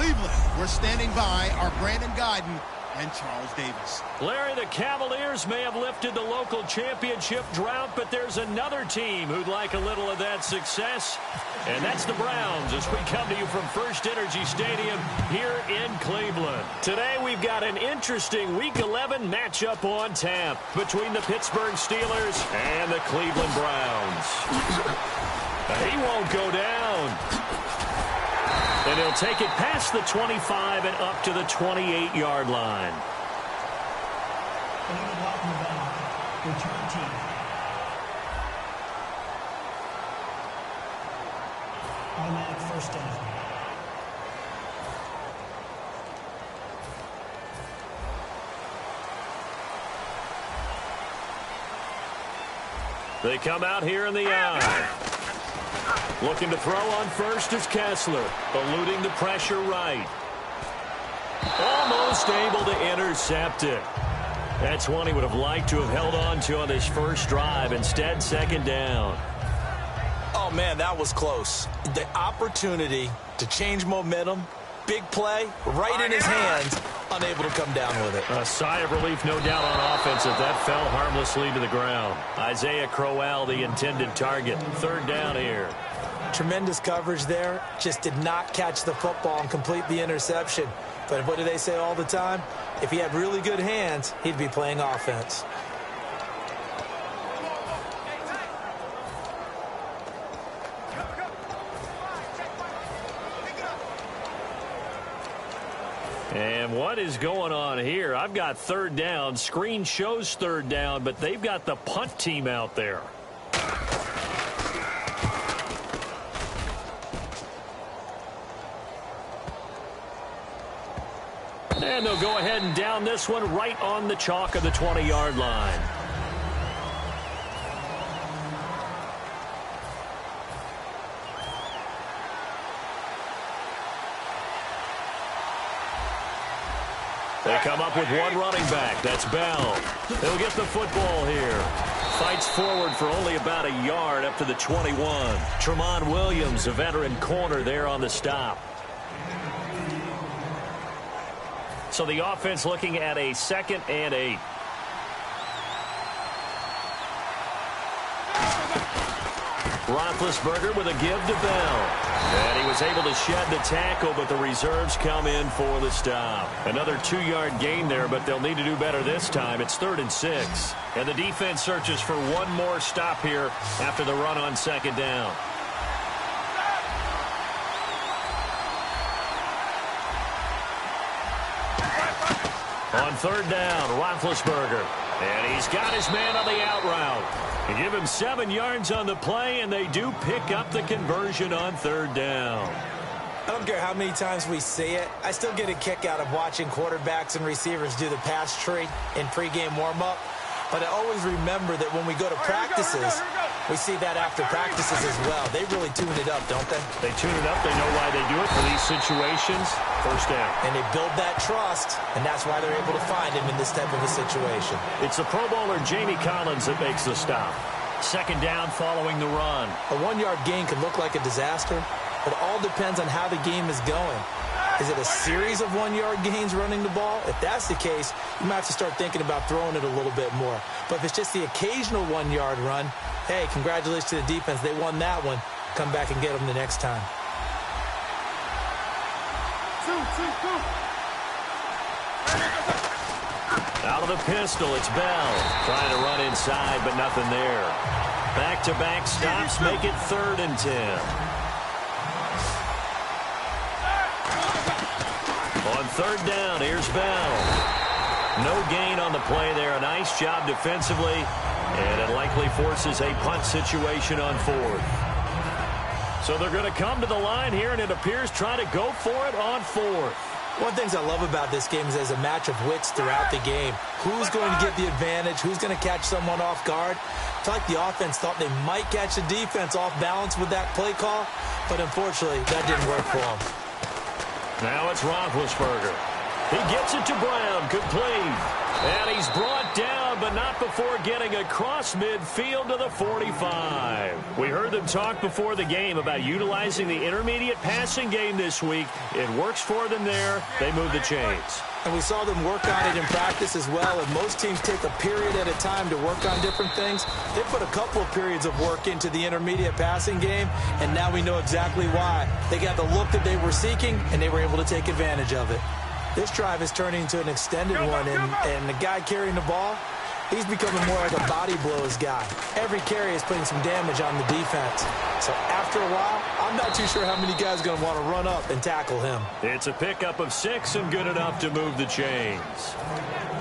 Cleveland, we're standing by our Brandon Guyton and Charles Davis. Larry, the Cavaliers may have lifted the local championship drought, but there's another team who'd like a little of that success, and that's the Browns as we come to you from First Energy Stadium here in Cleveland. Today we've got an interesting Week 11 matchup on tap between the Pittsburgh Steelers and the Cleveland Browns. He won't go down. And he'll take it past the 25 and up to the 28-yard line. Return team. Automatic first down. They come out here in the eye. Looking to throw on first is Kessler, eluding the pressure right. Almost able to intercept it. That's one he would have liked to have held on to on his first drive. Instead, second down. Oh, man, that was close. The opportunity to change momentum, big play, right in his hands, unable to come down with it. A sigh of relief, no doubt, on offense if that fell harmlessly to the ground. Isaiah Crowell, the intended target. Third down here. Tremendous coverage there. Just did not catch the football and complete the interception. But what do they say all the time? If he had really good hands, he'd be playing offense. And what is going on here? I've got third down. Screen shows third down, but they've got the punt team out there. And they'll go ahead and down this one right on the chalk of the 20-yard line. They come up with one running back. That's Bell. He'll get the football here. Fights forward for only about a yard up to the 21. Tremont Williams, a veteran corner there on the stop. So the offense looking at a 2nd and 8. Roethlisberger with a give to Bell. And he was able to shed the tackle, but the reserves come in for the stop. Another 2-yard gain there, but they'll need to do better this time. It's 3rd and 6. And the defense searches for one more stop here after the run on 2nd down. On 3rd down, Roethlisberger. And he's got his man on the out route. You give him 7 yards on the play, and they do pick up the conversion on 3rd down. I don't care how many times we see it. I still get a kick out of watching quarterbacks and receivers do the pass tree in pregame warm-up. But I always remember that when we go to practices, we see that after practices as well. They really tune it up, don't they? They tune it up. They know why they do it for these situations. First down. And they build that trust, and that's why they're able to find him in this type of a situation. It's the Pro Bowler Jamie Collins that makes the stop. 2nd down following the run. A 1-yard gain can look like a disaster, but it all depends on how the game is going. Is it a series of 1-yard gains running the ball? If that's the case, you might have to start thinking about throwing it a little bit more. But if it's just the occasional 1-yard run, hey, congratulations to the defense. They won that one. Come back and get them the next time. Out of the pistol, it's Bell. Trying to run inside, but nothing there. Back-to-back stops make it 3rd and 10. On 3rd down, here's Bell. No gain on the play there. A nice job defensively, and it likely forces a punt situation on 4th. So they're going to come to the line here, and it appears trying to go for it on 4th. One of the things I love about this game is there's a match of wits throughout the game. Who's going to get the advantage? Who's going to catch someone off guard? I feel like the offense thought they might catch the defense off balance with that play call, but unfortunately, that didn't work for them. Now it's Roethlisberger. He gets it to Brown, complete. And he's brought down, but not before getting across midfield to the 45. We heard them talk before the game about utilizing the intermediate passing game this week. It works for them there. They move the chains. And we saw them work on it in practice as well, and most teams take a period at a time to work on different things. They put a couple of periods of work into the intermediate passing game, and now we know exactly why. They got the look that they were seeking, and they were able to take advantage of it. This drive is turning into an extended one, and the guy carrying the ball, he's becoming more like a body blows guy. Every carry is putting some damage on the defense. So after a while, I'm not too sure how many guys are going to want to run up and tackle him. It's a pickup of 6 and good enough to move the chains.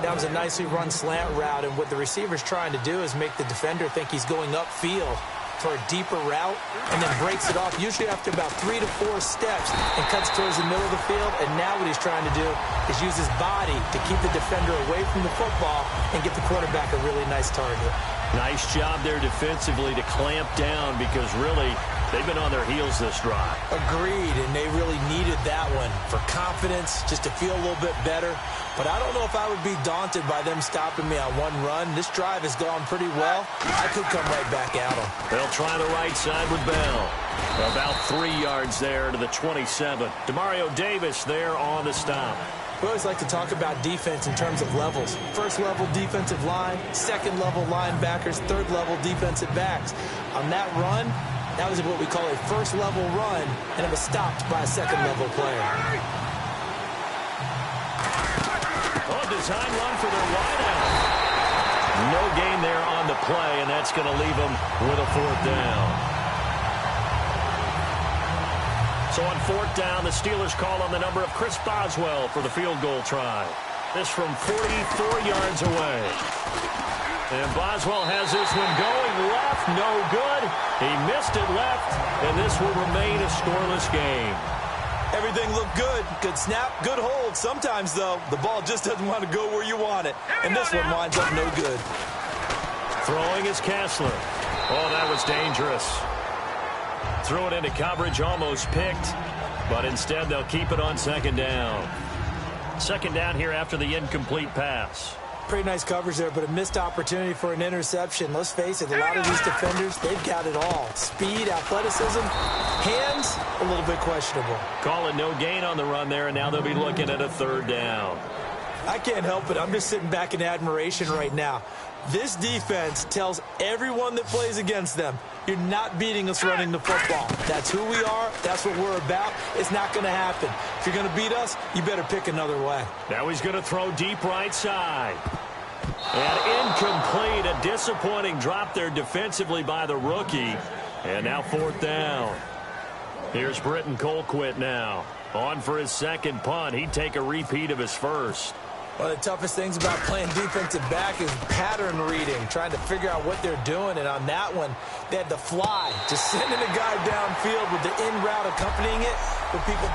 That was a nicely run slant route, and what the receiver's trying to do is make the defender think he's going upfield for a deeper route, and then breaks it off, usually after about 3 to 4 steps, and cuts towards the middle of the field. And now what he's trying to do is use his body to keep the defender away from the football and get the quarterback a really nice target. Nice job there defensively to clamp down, because really they've been on their heels this drive. Agreed, and they really needed that one for confidence, just to feel a little bit better. But I don't know if I would be daunted by them stopping me on one run. This drive has gone pretty well. I could come right back at them. They'll try the right side with Bell. About 3 yards there to the 27. Demario Davis there on the stop. We always like to talk about defense in terms of levels. First level defensive line, second level linebackers, third level defensive backs. On that run, that was what we call a first level run, and it was stopped by a second level player. Design run for their wideout. No gain there on the play, and that's going to leave them with a 4th down. So on 4th down, the Steelers call on the number of Chris Boswell for the field goal try. This from 44 yards away. And Boswell has this one going left, no good. He missed it left, and this will remain a scoreless game. Everything looked good. Good snap, good hold. Sometimes, though, the ball just doesn't want to go where you want it. And this one winds up no good. Throwing is Kessler. Oh, that was dangerous. Threw it into coverage, almost picked. But instead, they'll keep it on 2nd down. 2nd down here after the incomplete pass. Pretty nice coverage there, but a missed opportunity for an interception. Let's face it, a lot of these defenders, they've got it all. Speed, athleticism, hands, a little bit questionable. Calling no gain on the run there, and now they'll be looking at a 3rd down. I can't help it. I'm just sitting back in admiration right now. This defense tells everyone that plays against them, you're not beating us running the football. That's who we are. That's what we're about. It's not going to happen. If you're going to beat us, you better pick another way. Now he's going to throw deep right side. And incomplete. A disappointing drop there defensively by the rookie. And now 4th down. Here's Britton Colquitt now. On for his 2nd punt. He'd take a repeat of his first. One of the toughest things about playing defensive back is pattern reading, trying to figure out what they're doing. And on that one, they had to fly, just sending a guy downfield with the in route accompanying it. But people...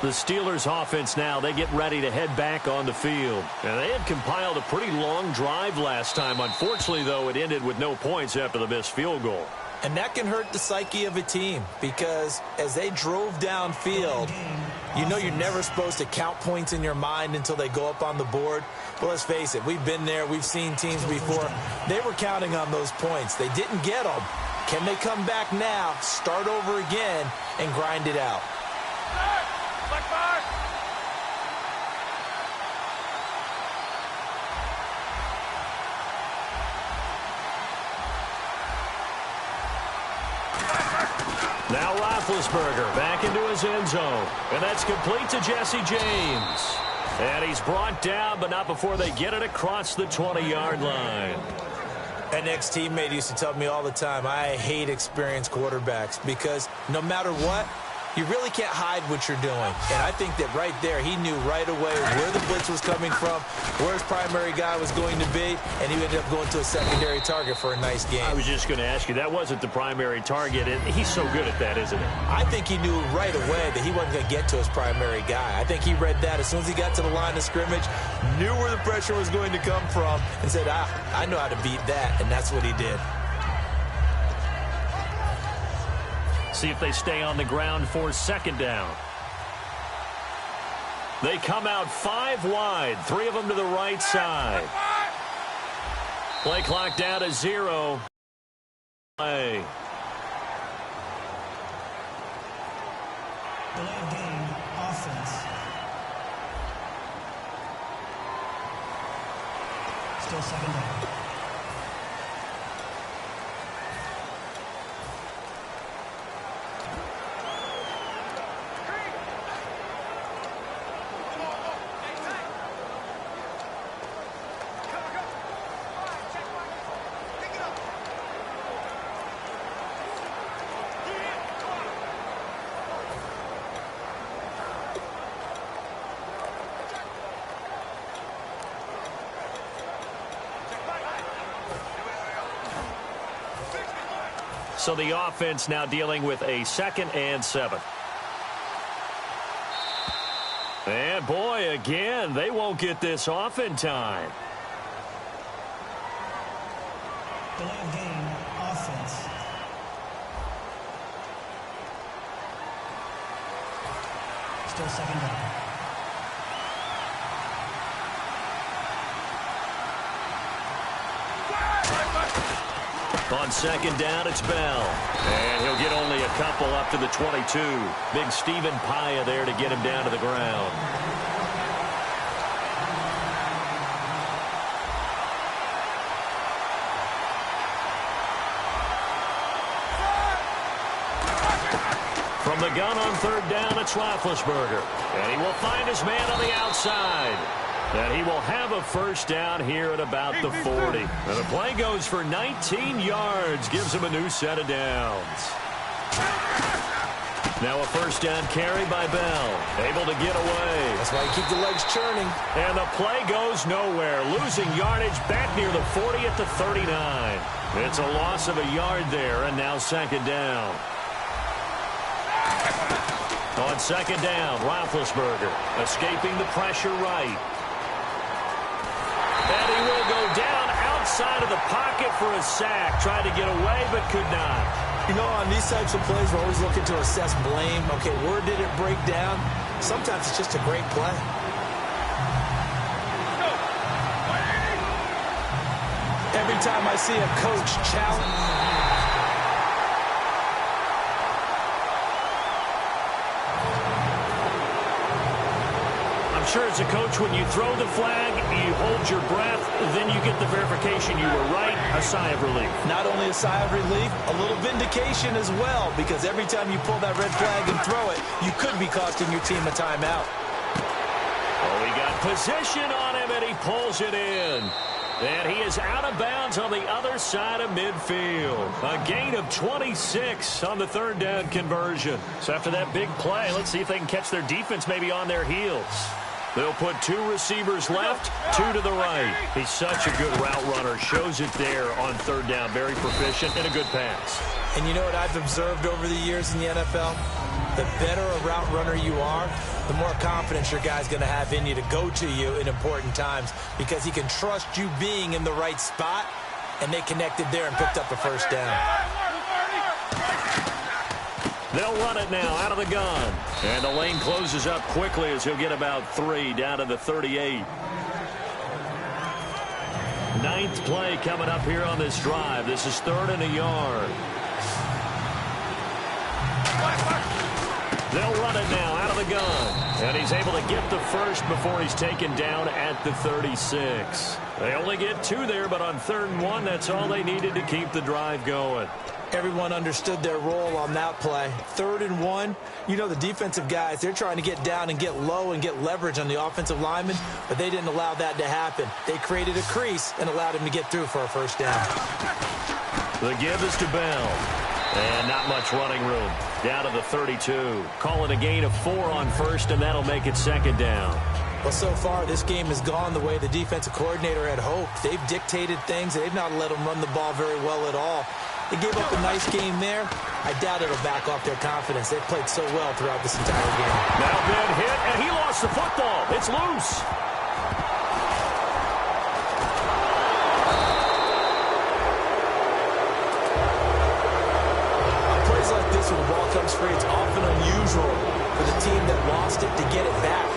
The Steelers offense now, they get ready to head back on the field. And they had compiled a pretty long drive last time. Unfortunately, though, it ended with no points after the missed field goal. And that can hurt the psyche of a team, because as they drove downfield, you know you're never supposed to count points in your mind until they go up on the board. But let's face it, we've been there. We've seen teams before. They were counting on those points. They didn't get them. Can they come back now, start over again, and grind it out? Now Roethlisberger back into his end zone. And that's complete to Jesse James. And he's brought down, but not before they get it across the 20-yard line. An ex-teammate used to tell me all the time, I hate experienced quarterbacks because no matter what, you really can't hide what you're doing. And I think that right there, he knew right away where the blitz was coming from, where his primary guy was going to be, and he ended up going to a secondary target for a nice game. I was just going to ask you, that wasn't the primary target, and he's so good at that, isn't he? I think he knew right away that he wasn't going to get to his primary guy. I think he read that as soon as he got to the line of scrimmage, knew where the pressure was going to come from, and said, I know how to beat that, and that's what he did. See if they stay on the ground for second down. They come out 5 wide, 3 of them to the right side. Play clock down to 0. Play. Delay of game, offense. Still second down. So the offense now dealing with a 2nd and 7. And boy, again, they won't get this off in time. Delay of game, offense. Still second down. On second down, it's Bell. And he'll get only a couple up to the 22. Big Stephen Paya there to get him down to the ground. From the gun on third down, it's Roethlisberger. And he will find his man on the outside. And he will have a first down here at about the 40. And the play goes for 19 yards, gives him a new set of downs. Now a first down carry by Bell. Able to get away. That's why you keep the legs churning. And the play goes nowhere. Losing yardage back near the 40 at the 39. It's a loss of a yard there, and now second down. On second down, Roethlisberger escaping the pressure right. And he will go down outside of the pocket for a sack. Tried to get away, but could not. You know, on these types of plays, we're always looking to assess blame. Okay, where did it break down? Sometimes it's just a great play. Every time I see a coach challenge... Sure, as a coach, when you throw the flag, you hold your breath, then you get the verification you were right, a sigh of relief. Not only a sigh of relief, a little vindication as well, because every time you pull that red flag and throw it, you could be costing your team a timeout. Oh, he got position on him, and he pulls it in. And he is out of bounds on the other side of midfield. A gain of 26 on the third down conversion. So after that big play, let's see if they can catch their defense maybe on their heels. They'll put 2 receivers left, 2 to the right. He's such a good route runner. Shows it there on third down. Very proficient and a good pass. And you know what I've observed over the years in the NFL? The better a route runner you are, the more confidence your guy's going to have in you to go to you in important times because he can trust you being in the right spot, and they connected there and picked up a first down. They'll run it now out of the gun. And the lane closes up quickly as he'll get about 3 down to the 38. 9th play coming up here on this drive. This is 3rd and a yard. They'll run it now out of the gun. And he's able to get the first before he's taken down at the 36. They only get 2 there, but on 3rd and 1, that's all they needed to keep the drive going. Everyone understood their role on that play. 3rd and 1. You know, the defensive guys, they're trying to get down and get low and get leverage on the offensive linemen, but they didn't allow that to happen. They created a crease and allowed him to get through for a first down. The give is to Bell. And not much running room. Down to the 32. Call it a gain of 4 on first, and that'll make it 2nd down. Well, so far, this game has gone the way the defensive coordinator had hoped. They've dictated things. They've not let them run the ball very well at all. They gave up a nice game there. I doubt it'll back off their confidence. They've played so well throughout this entire game. Now Ben hit, and he lost the football. It's loose. On plays like this, when the ball comes free, it's often unusual for the team that lost it to get it back.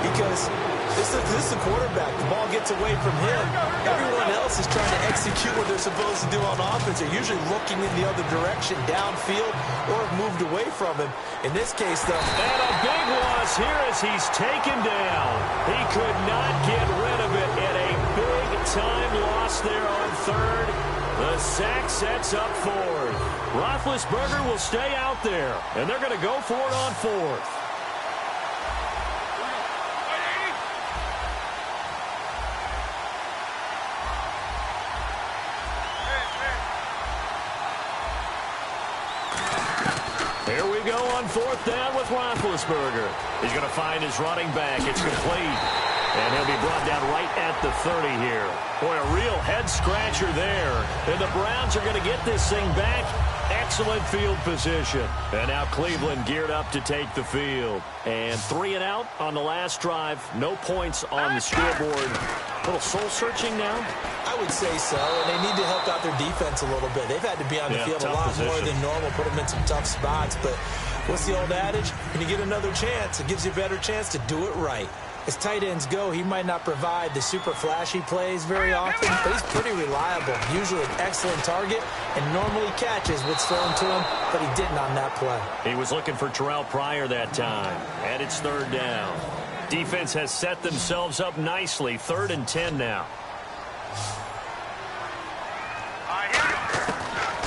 Because this is the quarterback. The ball gets away from him. Everyone else is trying to execute what they're supposed to do on offense. They're usually looking in the other direction, downfield, or have moved away from him. In this case, though. And a big loss here as he's taken down. He could not get rid of it, and a big-time loss there on 3rd. The sack sets up 4th. Roethlisberger will stay out there, and they're going to go for it on 4th. Here we go on 4th down with Roethlisberger. He's going to find his running back. It's complete. And he'll be brought down right at the 30 here. Boy, a real head-scratcher there. And the Browns are going to get this thing back. Excellent field position. And now Cleveland geared up to take the field. And 3 and out on the last drive. No points on the scoreboard. A little soul-searching now? I would say so, and they need to help out their defense a little bit. They've had to be on the field a lot more than normal, put them in some tough spots. But what's the old adage? When you get another chance, it gives you a better chance to do it right. As tight ends go, he might not provide the super flashy plays very often, but he's pretty reliable. Usually an excellent target and normally catches what's thrown to him, but he didn't on that play. He was looking for Terrell Pryor that time, and it's 3rd down. Defense has set themselves up nicely. 3rd and 10 now.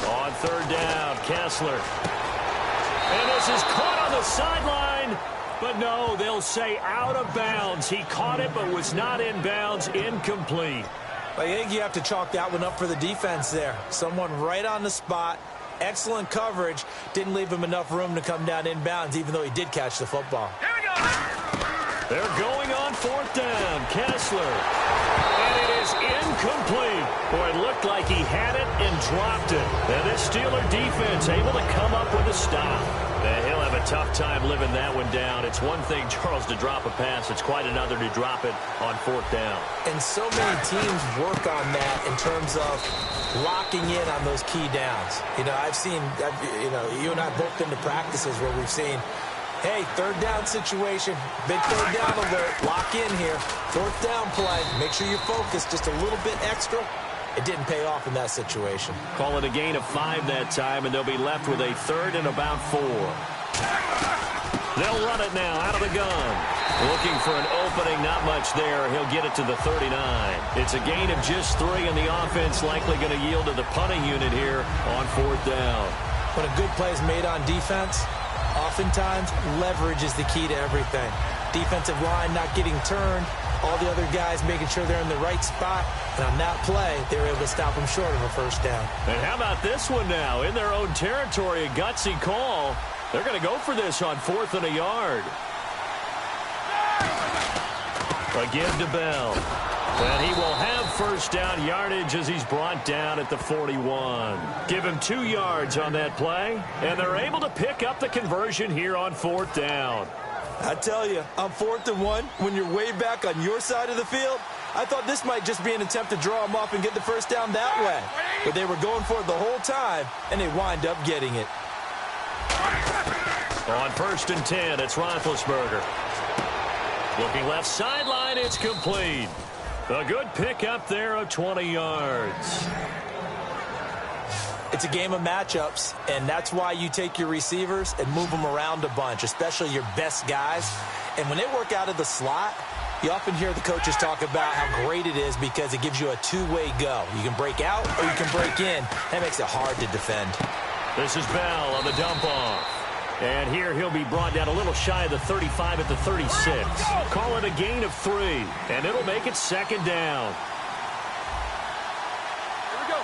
On 3rd down, Kessler. And this is caught on the sideline. But no, they'll say out of bounds. He caught it but was not in bounds. Incomplete. I think you have to chalk that one up for the defense there. Someone right on the spot. Excellent coverage. Didn't leave him enough room to come down inbounds, even though he did catch the football. Here we go. They're going on 4th down. Kessler. And it is incomplete. Boy, it looked like he had it and dropped it. And this Steeler defense able to come up with a stop. And he'll have a tough time living that one down. It's one thing, Charles, to drop a pass. It's quite another to drop it on 4th down. And so many teams work on that in terms of locking in on those key downs. You know, you and I both been to practices where we've seen, hey, 3rd down situation, big 3rd down alert, lock in here, 4th down play, make sure you're focused just a little bit extra. It didn't pay off in that situation. Call it a gain of 5 that time, and they'll be left with a 3rd and about 4. They'll run it now out of the gun. Looking for an opening, not much there. He'll get it to the 39. It's a gain of just 3, and the offense likely going to yield to the punting unit here on 4th down. When a good play is made on defense, oftentimes leverage is the key to everything. Defensive line not getting turned, all the other guys making sure they're in the right spot, and on that play, they were able to stop them short of a 1st down. And how about this one now? In their own territory, a gutsy call. They're going to go for this on 4th and a yard. A give to Bell. And he will have 1st down yardage as he's brought down at the 41. Give him 2 yards on that play, and they're able to pick up the conversion here on 4th down. I tell you, on 4th and 1, when you're way back on your side of the field, I thought this might just be an attempt to draw them off and get the 1st down that way. But they were going for it the whole time, and they wind up getting it. On 1st and 10, it's Roethlisberger. Looking left sideline, it's complete. A good pickup there of 20 yards. It's a game of matchups, and that's why you take your receivers and move them around a bunch, especially your best guys. And when they work out of the slot, you often hear the coaches talk about how great it is because it gives you a two-way go. You can break out or you can break in. That makes it hard to defend. This is Bell on the dump-off. And here he'll be brought down a little shy of the 35 at the 36. Call it a gain of 3, and it'll make it second down. Here we go.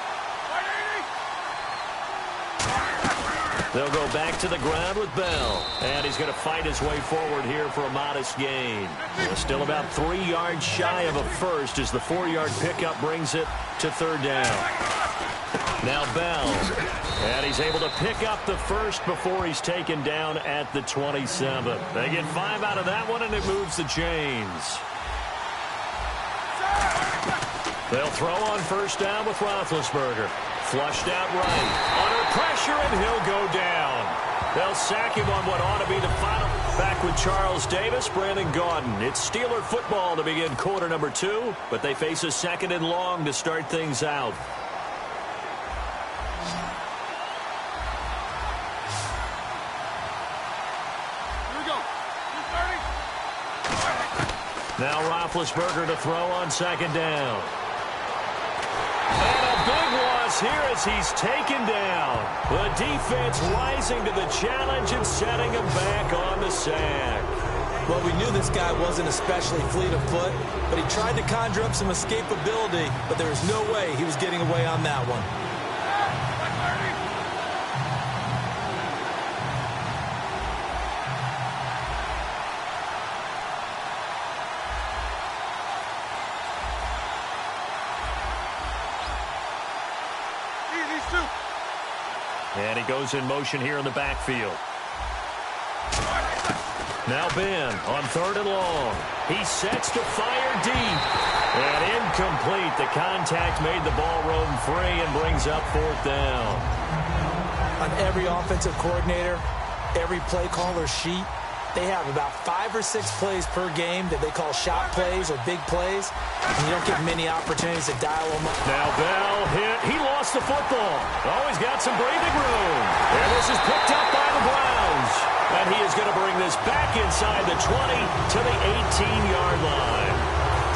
They'll go back to the ground with Bell. And he's going to fight his way forward here for a modest gain. Still about 3 yards shy of a first as the 4-yard pickup brings it to third down. Now Bell. And he's able to pick up the first before he's taken down at the 27. They get 5 out of that one, and it moves the chains. They'll throw on first down with Roethlisberger. Flushed out right. Under pressure, and he'll go down. They'll sack him on what ought to be the final. Back with Charles Davis, Brandon Gaudin. It's Steeler football to begin quarter number 2, but they face a second and long to start things out. Now Roethlisberger to throw on second down. And a big loss here as he's taken down. The defense rising to the challenge and setting him back on the sack. Well, we knew this guy wasn't especially fleet of foot, but he tried to conjure up some escapability, but there was no way he was getting away on that one. And he goes in motion here in the backfield. Now Ben on third and long. He sets to fire deep. And incomplete. The contact made the ball roam free and brings up fourth down. On every offensive coordinator, every play caller sheet, they have about 5 or 6 plays per game that they call shot plays or big plays, and you don't get many opportunities to dial them up. Now Bell hit. He lost the football. Oh, he's got some breathing room. And this is picked up by the Browns. And he is going to bring this back inside the 20 to the 18-yard line.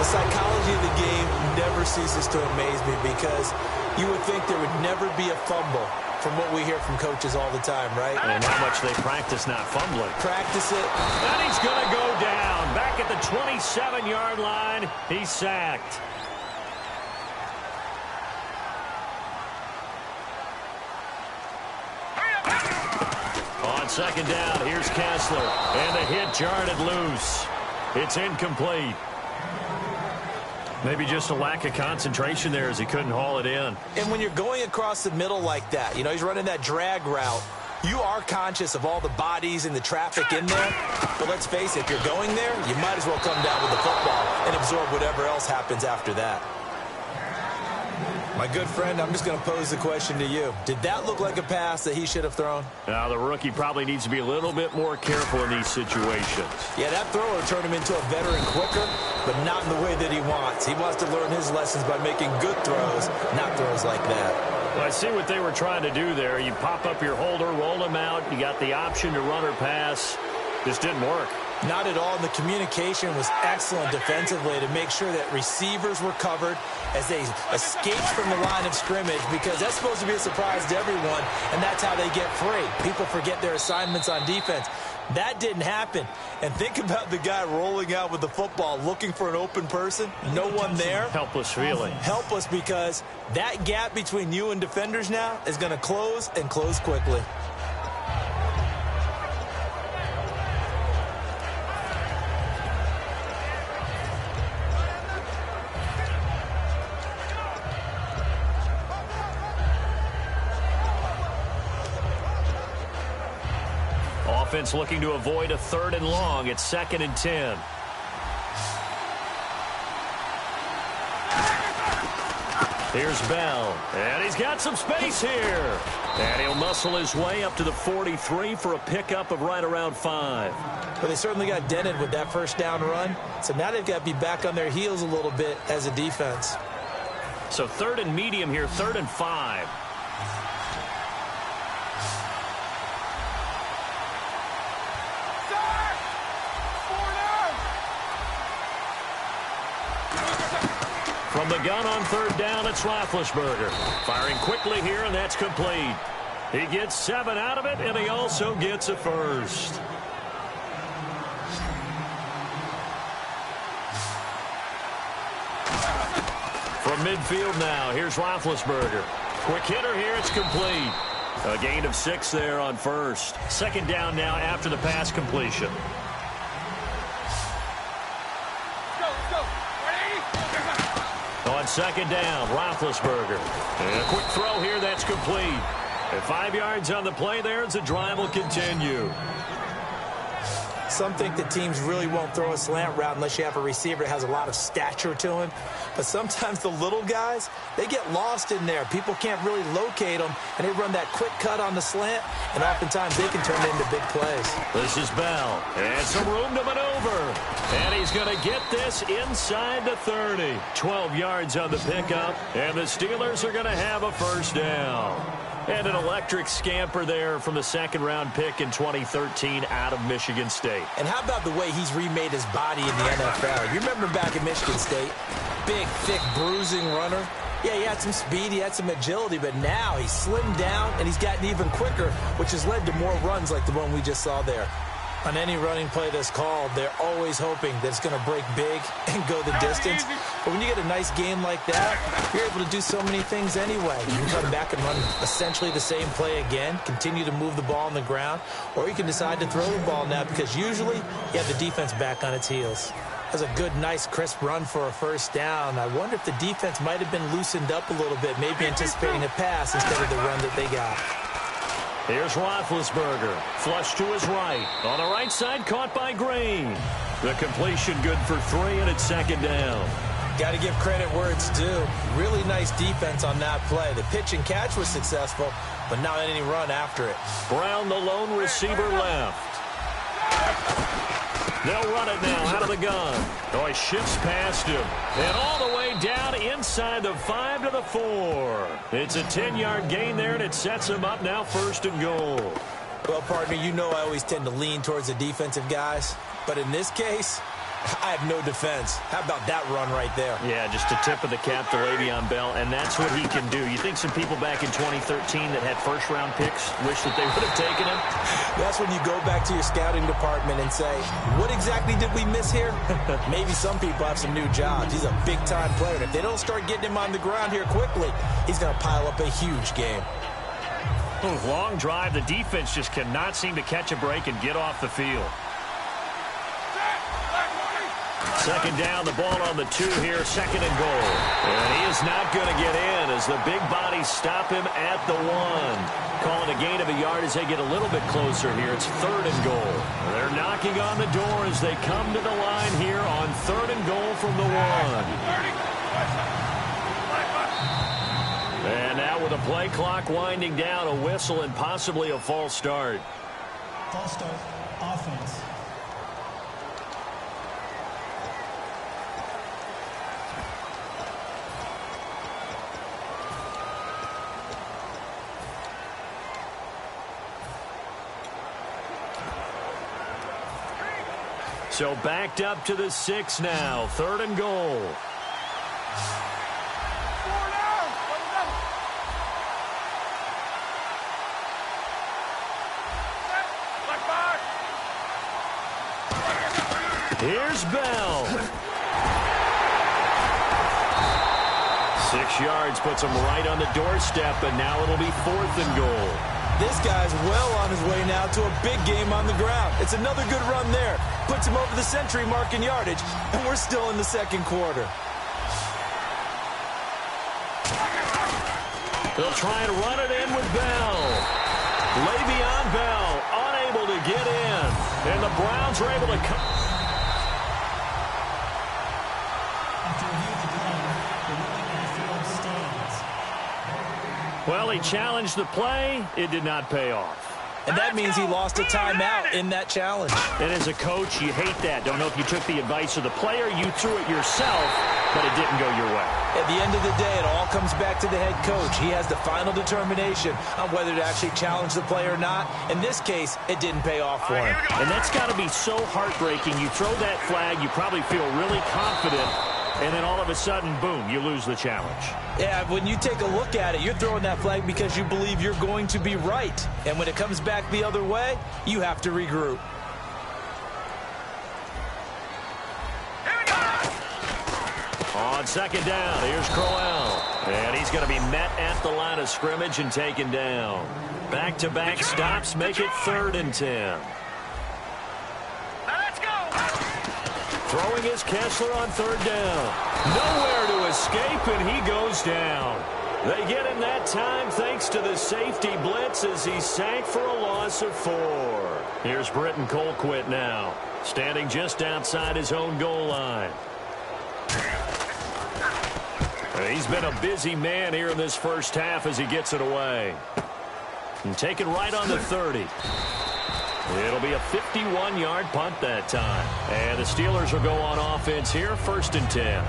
The psychology of the game never ceases to amaze me because you would think there would never be a fumble from what we hear from coaches all the time, right? And how much they practice not fumbling. Practice it. And he's going to go down. Back at the 27-yard line, he's sacked. On second down, here's Kessler. And the hit jarred it loose. It's incomplete. Maybe just a lack of concentration there as he couldn't haul it in. And when you're going across the middle like that, you know, he's running that drag route, you are conscious of all the bodies and the traffic in there. But let's face it, if you're going there, you might as well come down with the football and absorb whatever else happens after that. My good friend, I'm just going to pose the question to you. Did that look like a pass that he should have thrown? Now, the rookie probably needs to be a little bit more careful in these situations. Yeah, that throw will turn him into a veteran quicker, but not in the way that he wants. He wants to learn his lessons by making good throws, not throws like that. Well, I see what they were trying to do there. You pop up your holder, roll him out. You got the option to run or pass. This didn't work. Not at all. And the communication was excellent defensively to make sure that receivers were covered as they escaped from the line of scrimmage, because that's supposed to be a surprise to everyone, and that's how they get free. People forget their assignments on defense. That didn't happen. And think about the guy rolling out with the football looking for an open person. No one there. Helpless feeling. Helpless, because that gap between you and defenders now is going to close, and close quickly. Offense looking to avoid a third and long. It's 2nd and 10. Here's Bell. And he's got some space here. And he'll muscle his way up to the 43 for a pickup of right around 5. But they certainly got dented with that first down run. So now they've got to be back on their heels a little bit as a defense. So 3rd and medium here, 3rd and 5. From the gun on 3rd down, it's Roethlisberger. Firing quickly here, and that's complete. He gets 7 out of it, and he also gets a first. From midfield now, here's Roethlisberger. Quick hitter here, it's complete. A gain of 6 there on first. Second down now after the pass completion. On second down, Roethlisberger. And a quick throw here, that's complete. And 5 yards on the play there as the drive will continue. Some think that teams really won't throw a slant route unless you have a receiver that has a lot of stature to him. But sometimes the little guys, they get lost in there. People can't really locate them, and they run that quick cut on the slant, and oftentimes they can turn it into big plays. This is Bell, and some room to maneuver. And he's going to get this inside the 30. 12 yards on the pickup, and the Steelers are going to have a first down. And an electric scamper there from the second-round pick in 2013 out of Michigan State. And how about the way he's remade his body in the NFL? You remember back at Michigan State, big, thick, bruising runner. Yeah, he had some speed, he had some agility, but now he's slimmed down and he's gotten even quicker, which has led to more runs like the one we just saw there. On any running play that's called, they're always hoping that it's going to break big and go the distance. But when you get a nice game like that, you're able to do so many things anyway. You can come back and run essentially the same play again, continue to move the ball on the ground, or you can decide to throw the ball now because usually you have the defense back on its heels. That's a good, nice, crisp run for a first down. I wonder if the defense might have been loosened up a little bit, maybe anticipating a pass instead of the run that they got. Here's Roethlisberger. Flush to his right. On the right side, caught by Green. The completion good for 3, and it's second down. Got to give credit where it's due. Really nice defense on that play. The pitch and catch was successful, but not any run after it. Brown, the lone receiver, left. They'll run it now out of the gun. Oh, he shifts past him. And all the way down inside the 5 to the 4. It's a 10-yard gain there, and it sets him up now first and goal. Well, partner, you know I always tend to lean towards the defensive guys. But in this case, I have no defense. How about that run right there? Yeah, just a tip of the cap to Le'Veon Bell, and that's what he can do. You think some people back in 2013 that had first-round picks wish that they would have taken him? That's when you go back to your scouting department and say, what exactly did we miss here? Maybe some people have some new jobs. He's a big-time player. And if they don't start getting him on the ground here quickly, he's going to pile up a huge game. Long drive. The defense just cannot seem to catch a break and get off the field. Second down, the ball on the 2 here, second and goal. And he is not going to get in as the big bodies stop him at the 1. Calling a gain of a yard as they get a little bit closer here. It's third and goal. They're knocking on the door as they come to the line here on third and goal from the 1. And now with the play clock winding down, a whistle and possibly a false start. False start, offense. So backed up to the 6 now. Third and goal. Here's Bell. 6 yards puts him right on the doorstep, but now it'll be fourth and goal. This guy's well on his way now to a big game on the ground. It's another good run there. Puts him over the century mark in yardage, and we're still in the second quarter. They'll try and run it in with Bell. Le'Veon Bell unable to get in, and the Browns are able to come. Well, he challenged the play. It did not pay off. And that means he lost a timeout in that challenge. And as a coach, you hate that. Don't know if you took the advice of the player. You threw it yourself, but it didn't go your way. At the end of the day, it all comes back to the head coach. He has the final determination on whether to actually challenge the play or not. In this case, it didn't pay off for him. And that's got to be so heartbreaking. You throw that flag, you probably feel really confident, and then all of a sudden, boom, you lose the challenge. Yeah, when you take a look at it, you're throwing that flag because you believe you're going to be right. And when it comes back the other way, you have to regroup. On second down, here's Crowell. And he's going to be met at the line of scrimmage and taken down. Back-to-back stops make it 3rd and 10. Let's go. Throwing is Kessler on 3rd down. Nowhere to escape, and he goes down. They get him that time thanks to the safety blitz as he sank for a loss of 4. Here's Britton Colquitt now, standing just outside his own goal line. He's been a busy man here in this first half as he gets it away. And taken right on the 30. It'll be a 51-yard punt that time. And the Steelers will go on offense here, 1st and 10.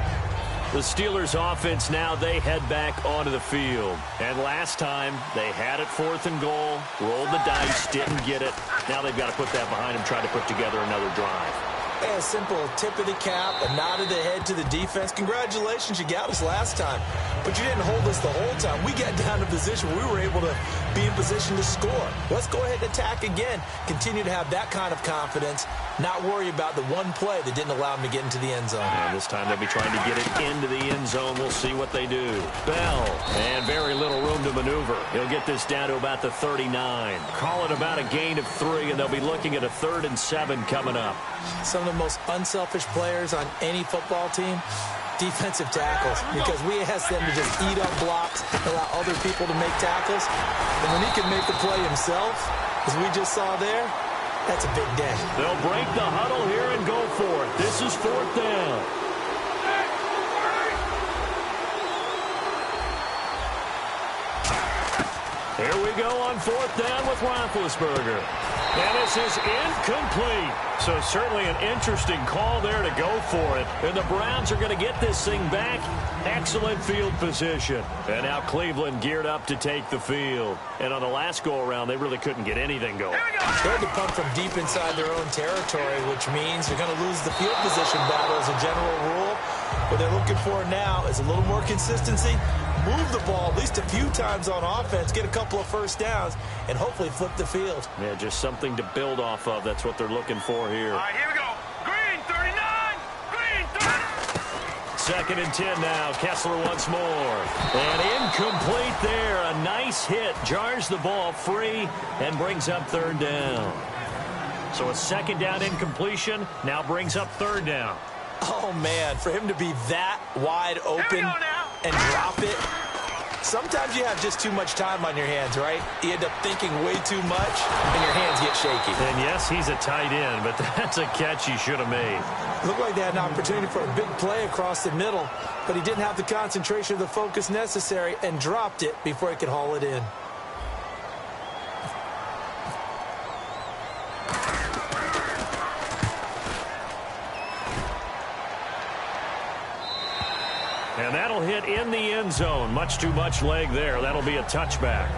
The Steelers offense now, they head back onto the field. And last time, they had it 4th and goal, rolled the dice, didn't get it. Now they've got to put that behind them, try to put together another drive. A simple tip of the cap, a nod of the head to the defense. Congratulations, you got us last time. But you didn't hold us the whole time. We got down to position where we were able to be in position to score. Let's go ahead and attack again. Continue to have that kind of confidence. Not worry about the one play that didn't allow them to get into the end zone. And this time they'll be trying to get it into the end zone. We'll see what they do. Bell, and very little room to maneuver. He'll get this down to about the 39. Call it about a gain of 3, and they'll be looking at a 3rd and 7 coming up. Some of the most unselfish players on any football team, defensive tackles, because we ask them to just eat up blocks, allow other people to make tackles. And when he can make the play himself, as we just saw there, that's a big day. They'll break the huddle here and go for it. This is 4th down. Here we go on 4th down with Roethlisberger. And this is incomplete. So certainly an interesting call there to go for it. And the Browns are going to get this thing back. Excellent field position. And now Cleveland geared up to take the field. And on the last go-around, they really couldn't get anything going. They had to punt from deep inside their own territory, which means they're going to lose the field position battle as a general rule. What they're looking for now is a little more consistency. Move the ball at least a few times on offense, get a couple of first downs, and hopefully flip the field. Yeah, just something to build off of. That's what they're looking for here. All right, here we go. Green, 39. Green, 30. 2nd and 10 now. Kessler once more. And incomplete there. A nice hit. Jars the ball free and brings up 3rd down. So a 2nd down incompletion now brings up 3rd down. Oh, man, for him to be that wide open and drop it. Sometimes you have just too much time on your hands, right? You end up thinking way too much, and your hands get shaky. And yes, he's a tight end, but that's a catch he should have made. Looked like they had an opportunity for a big play across the middle, but he didn't have the concentration or the focus necessary and dropped it before he could haul it in. And that'll hit in the end zone. Much too much leg there. That'll be a touchback.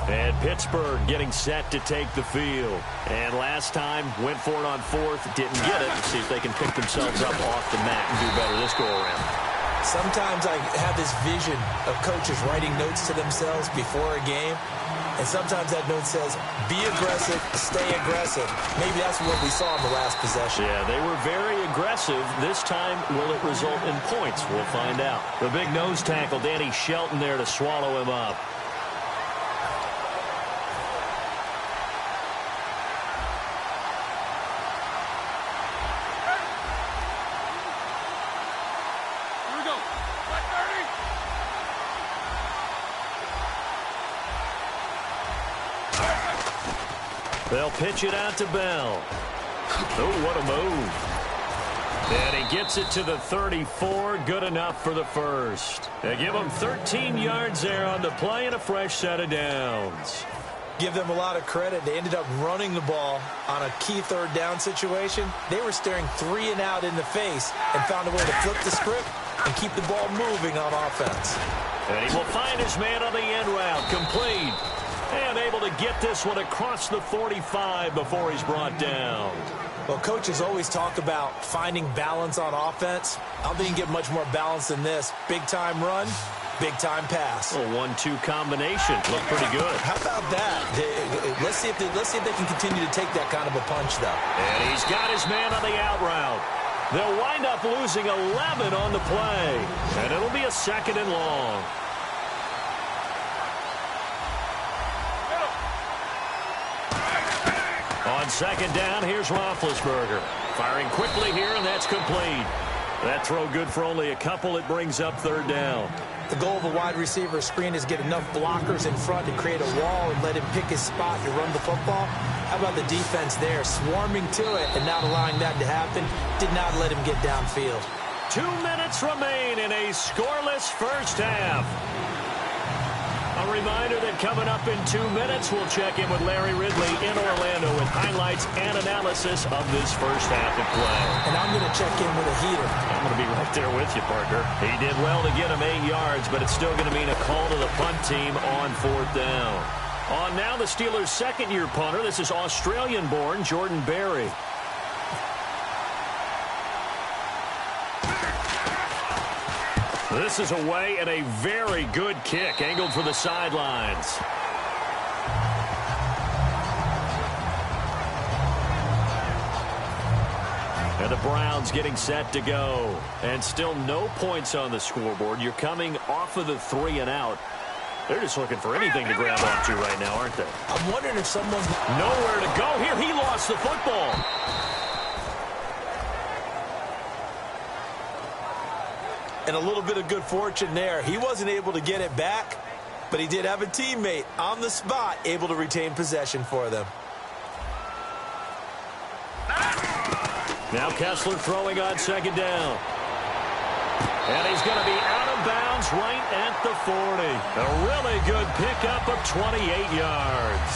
And Pittsburgh getting set to take the field. And last time, went for it on 4th, didn't get it. Let's see if they can pick themselves up off the mat and do better this go-around. Sometimes I have this vision of coaches writing notes to themselves before a game. And sometimes that note says, be aggressive, stay aggressive. Maybe that's what we saw in the last possession. Yeah, they were very aggressive. This time, will it result in points? We'll find out. The big nose tackle, Danny Shelton there to swallow him up. They'll pitch it out to Bell. Oh, what a move. And he gets it to the 34. Good enough for the first. They give him 13 yards there on the play and a fresh set of downs. Give them a lot of credit. They ended up running the ball on a key 3rd down situation. They were staring 3 and out in the face and found a way to flip the script and keep the ball moving on offense. And he will find his man on the end route. Complete. And able to get this one across the 45 before he's brought down. Well, coaches always talk about finding balance on offense. I don't think you can get much more balance than this. Big-time run, big-time pass. A 1-2 combination. Look pretty good. How about that? Let's see if they can continue to take that kind of a punch, though. And he's got his man on the out route. They'll wind up losing 11 on the play. And it'll be a 2nd and long. On 2nd down, here's Roethlisberger. Firing quickly here, and that's complete. That throw good for only a couple. It brings up 3rd down. The goal of a wide receiver screen is get enough blockers in front to create a wall and let him pick his spot to run the football. How about the defense there, swarming to it and not allowing that to happen? Did not let him get downfield. 2 minutes remain in a scoreless first half. A reminder that coming up in 2 minutes, we'll check in with Larry Ridley in Orlando with highlights and analysis of this first half of play. And I'm going to check in with a heater. I'm going to be right there with you, partner. He did well to get him 8 yards, but it's still going to mean a call to the punt team on 4th down. On now, the Steelers' 2nd-year punter. This is Australian-born Jordan Berry. This is away and a very good kick, angled for the sidelines. And the Browns getting set to go. And still no points on the scoreboard. You're coming off of the 3 and out. They're just looking for anything to grab onto right now, aren't they? I'm wondering if someone's nowhere to go here. He lost the football. And a little bit of good fortune there. He wasn't able to get it back, but he did have a teammate on the spot able to retain possession for them. Now Kessler throwing on 2nd down. And he's going to be out of bounds right at the 40. A really good pickup of 28 yards.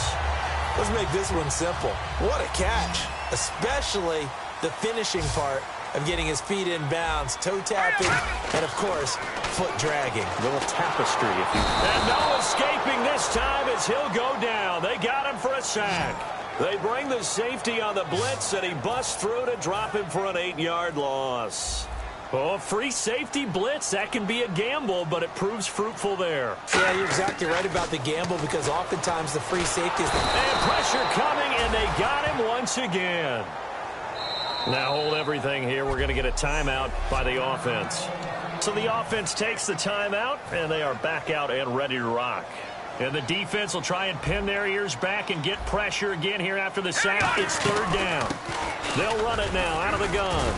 Let's make this one simple. What a catch, especially the finishing part of getting his feet in bounds, toe tapping, and, of course, foot dragging. A little tapestry, if you will. And no escaping this time as he'll go down. They got him for a sack. They bring the safety on the blitz, and he busts through to drop him for an 8-yard loss. Oh, free safety blitz, that can be a gamble, but it proves fruitful there. Yeah, you're exactly right about the gamble because oftentimes the free safety is... And pressure coming, and they got him once again. Now hold everything here. We're going to get a timeout by the offense. So the offense takes the timeout, and they are back out and ready to rock. And the defense will try and pin their ears back and get pressure again here after the sack. It's 3rd down. They'll run it now out of the gun.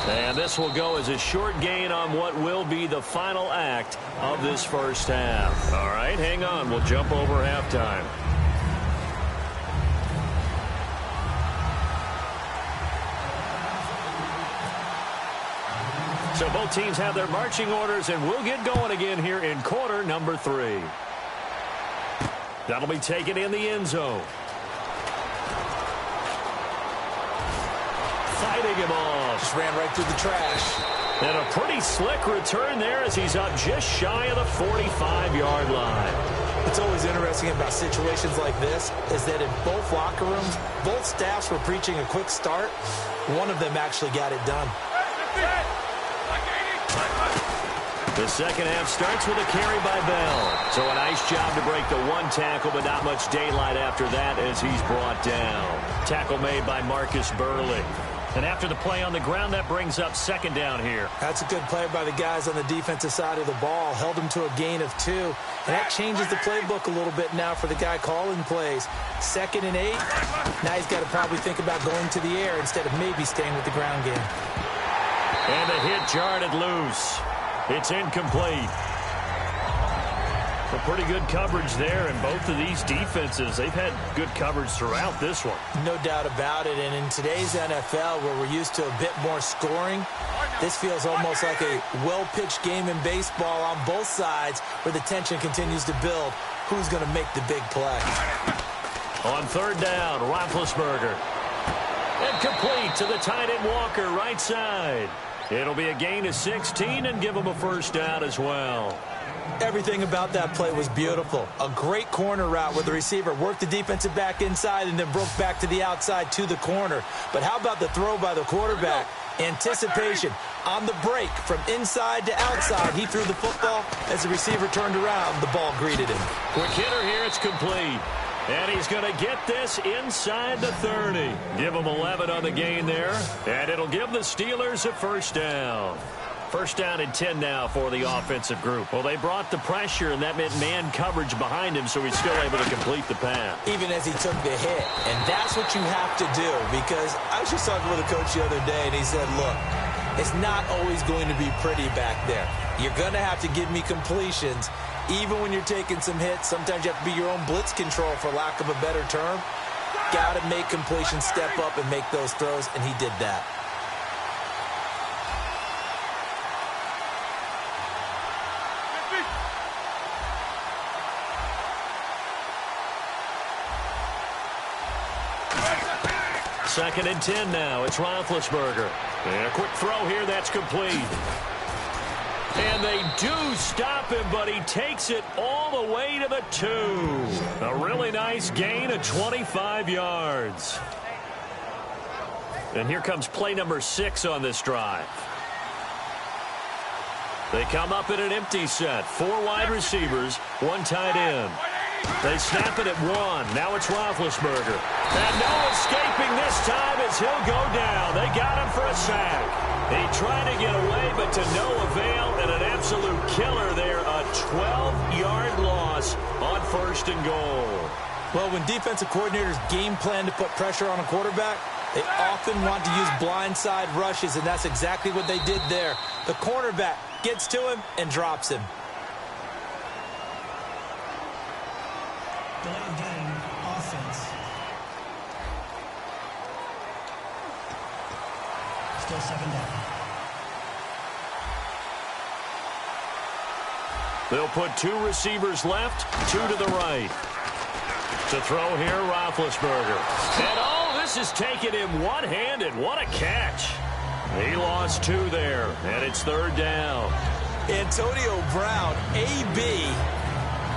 And this will go as a short gain on what will be the final act of this first half. All right, hang on. We'll jump over halftime. So both teams have their marching orders, and we'll get going again here in quarter number 3. That'll be taken in the end zone. Fighting him off. Just ran right through the trash. And a pretty slick return there as he's up just shy of the 45-yard line. What's always interesting about situations like this is that in both locker rooms, both staffs were preaching a quick start. One of them actually got it done. The second half starts with a carry by Bell. So a nice job to break the 1 tackle, but not much daylight after that as he's brought down. Tackle made by Marcus Burley. And after the play on the ground, that brings up 2nd down here. That's a good play by the guys on the defensive side of the ball. Held him to a gain of 2. And that changes the playbook a little bit now for the guy calling plays. 2nd and 8. Now he's got to probably think about going to the air instead of maybe staying with the ground game. And the hit jarred it loose. It's incomplete. A pretty good coverage there, and both of these defenses, they've had good coverage throughout this one. No doubt about it, and in today's NFL, where we're used to a bit more scoring, this feels almost like a well-pitched game in baseball on both sides where the tension continues to build. Who's going to make the big play? On 3rd down, Roethlisberger. And complete to the tight end Walker, right side. It'll be a gain of 16 and give him a first down as well. Everything about that play was beautiful. A great corner route where the receiver worked the defensive back inside and then broke back to the outside to the corner. But how about the throw by the quarterback? Anticipation on the break from inside to outside. He threw the football. As the receiver turned around, the ball greeted him. Quick hitter here. It's complete. And he's going to get this inside the 30. Give him 11 on the gain there. And it'll give the Steelers a first down. First down and 10 now for the offensive group. Well, they brought the pressure, and that meant man coverage behind him, so he's still able to complete the pass. Even as he took the hit. And that's what you have to do, because I was just talking with a coach the other day, and he said, look, it's not always going to be pretty back there. You're going to have to give me completions. Even when you're taking some hits, sometimes you have to be your own blitz control, for lack of a better term. Got to make completions, step up, and make those throws, and he did that. Second and 10 now. It's Roethlisberger. And a quick throw here. That's complete. And they do stop him, but he takes it all the way to the 2. A really nice gain of 25 yards. And here comes play number 6 on this drive. They come up in an empty set. 4 wide receivers, 1 tight end. They snap it at 1. Now it's Roethlisberger. And no escaping this time as he'll go down. They got him for a sack. He tried to get away, but to no avail, and an absolute killer there. A 12-yard loss on first and goal. Well, when defensive coordinators game plan to put pressure on a quarterback, they often want to use blindside rushes, and that's exactly what they did there. The cornerback gets to him and drops him. Delayed game, offense. Still 7 down. They'll put 2 receivers left, 2 to the right. To throw here, Roethlisberger. And oh, this is taking him one-handed. What a catch. He lost 2 there, and it's third down. Antonio Brown, AB,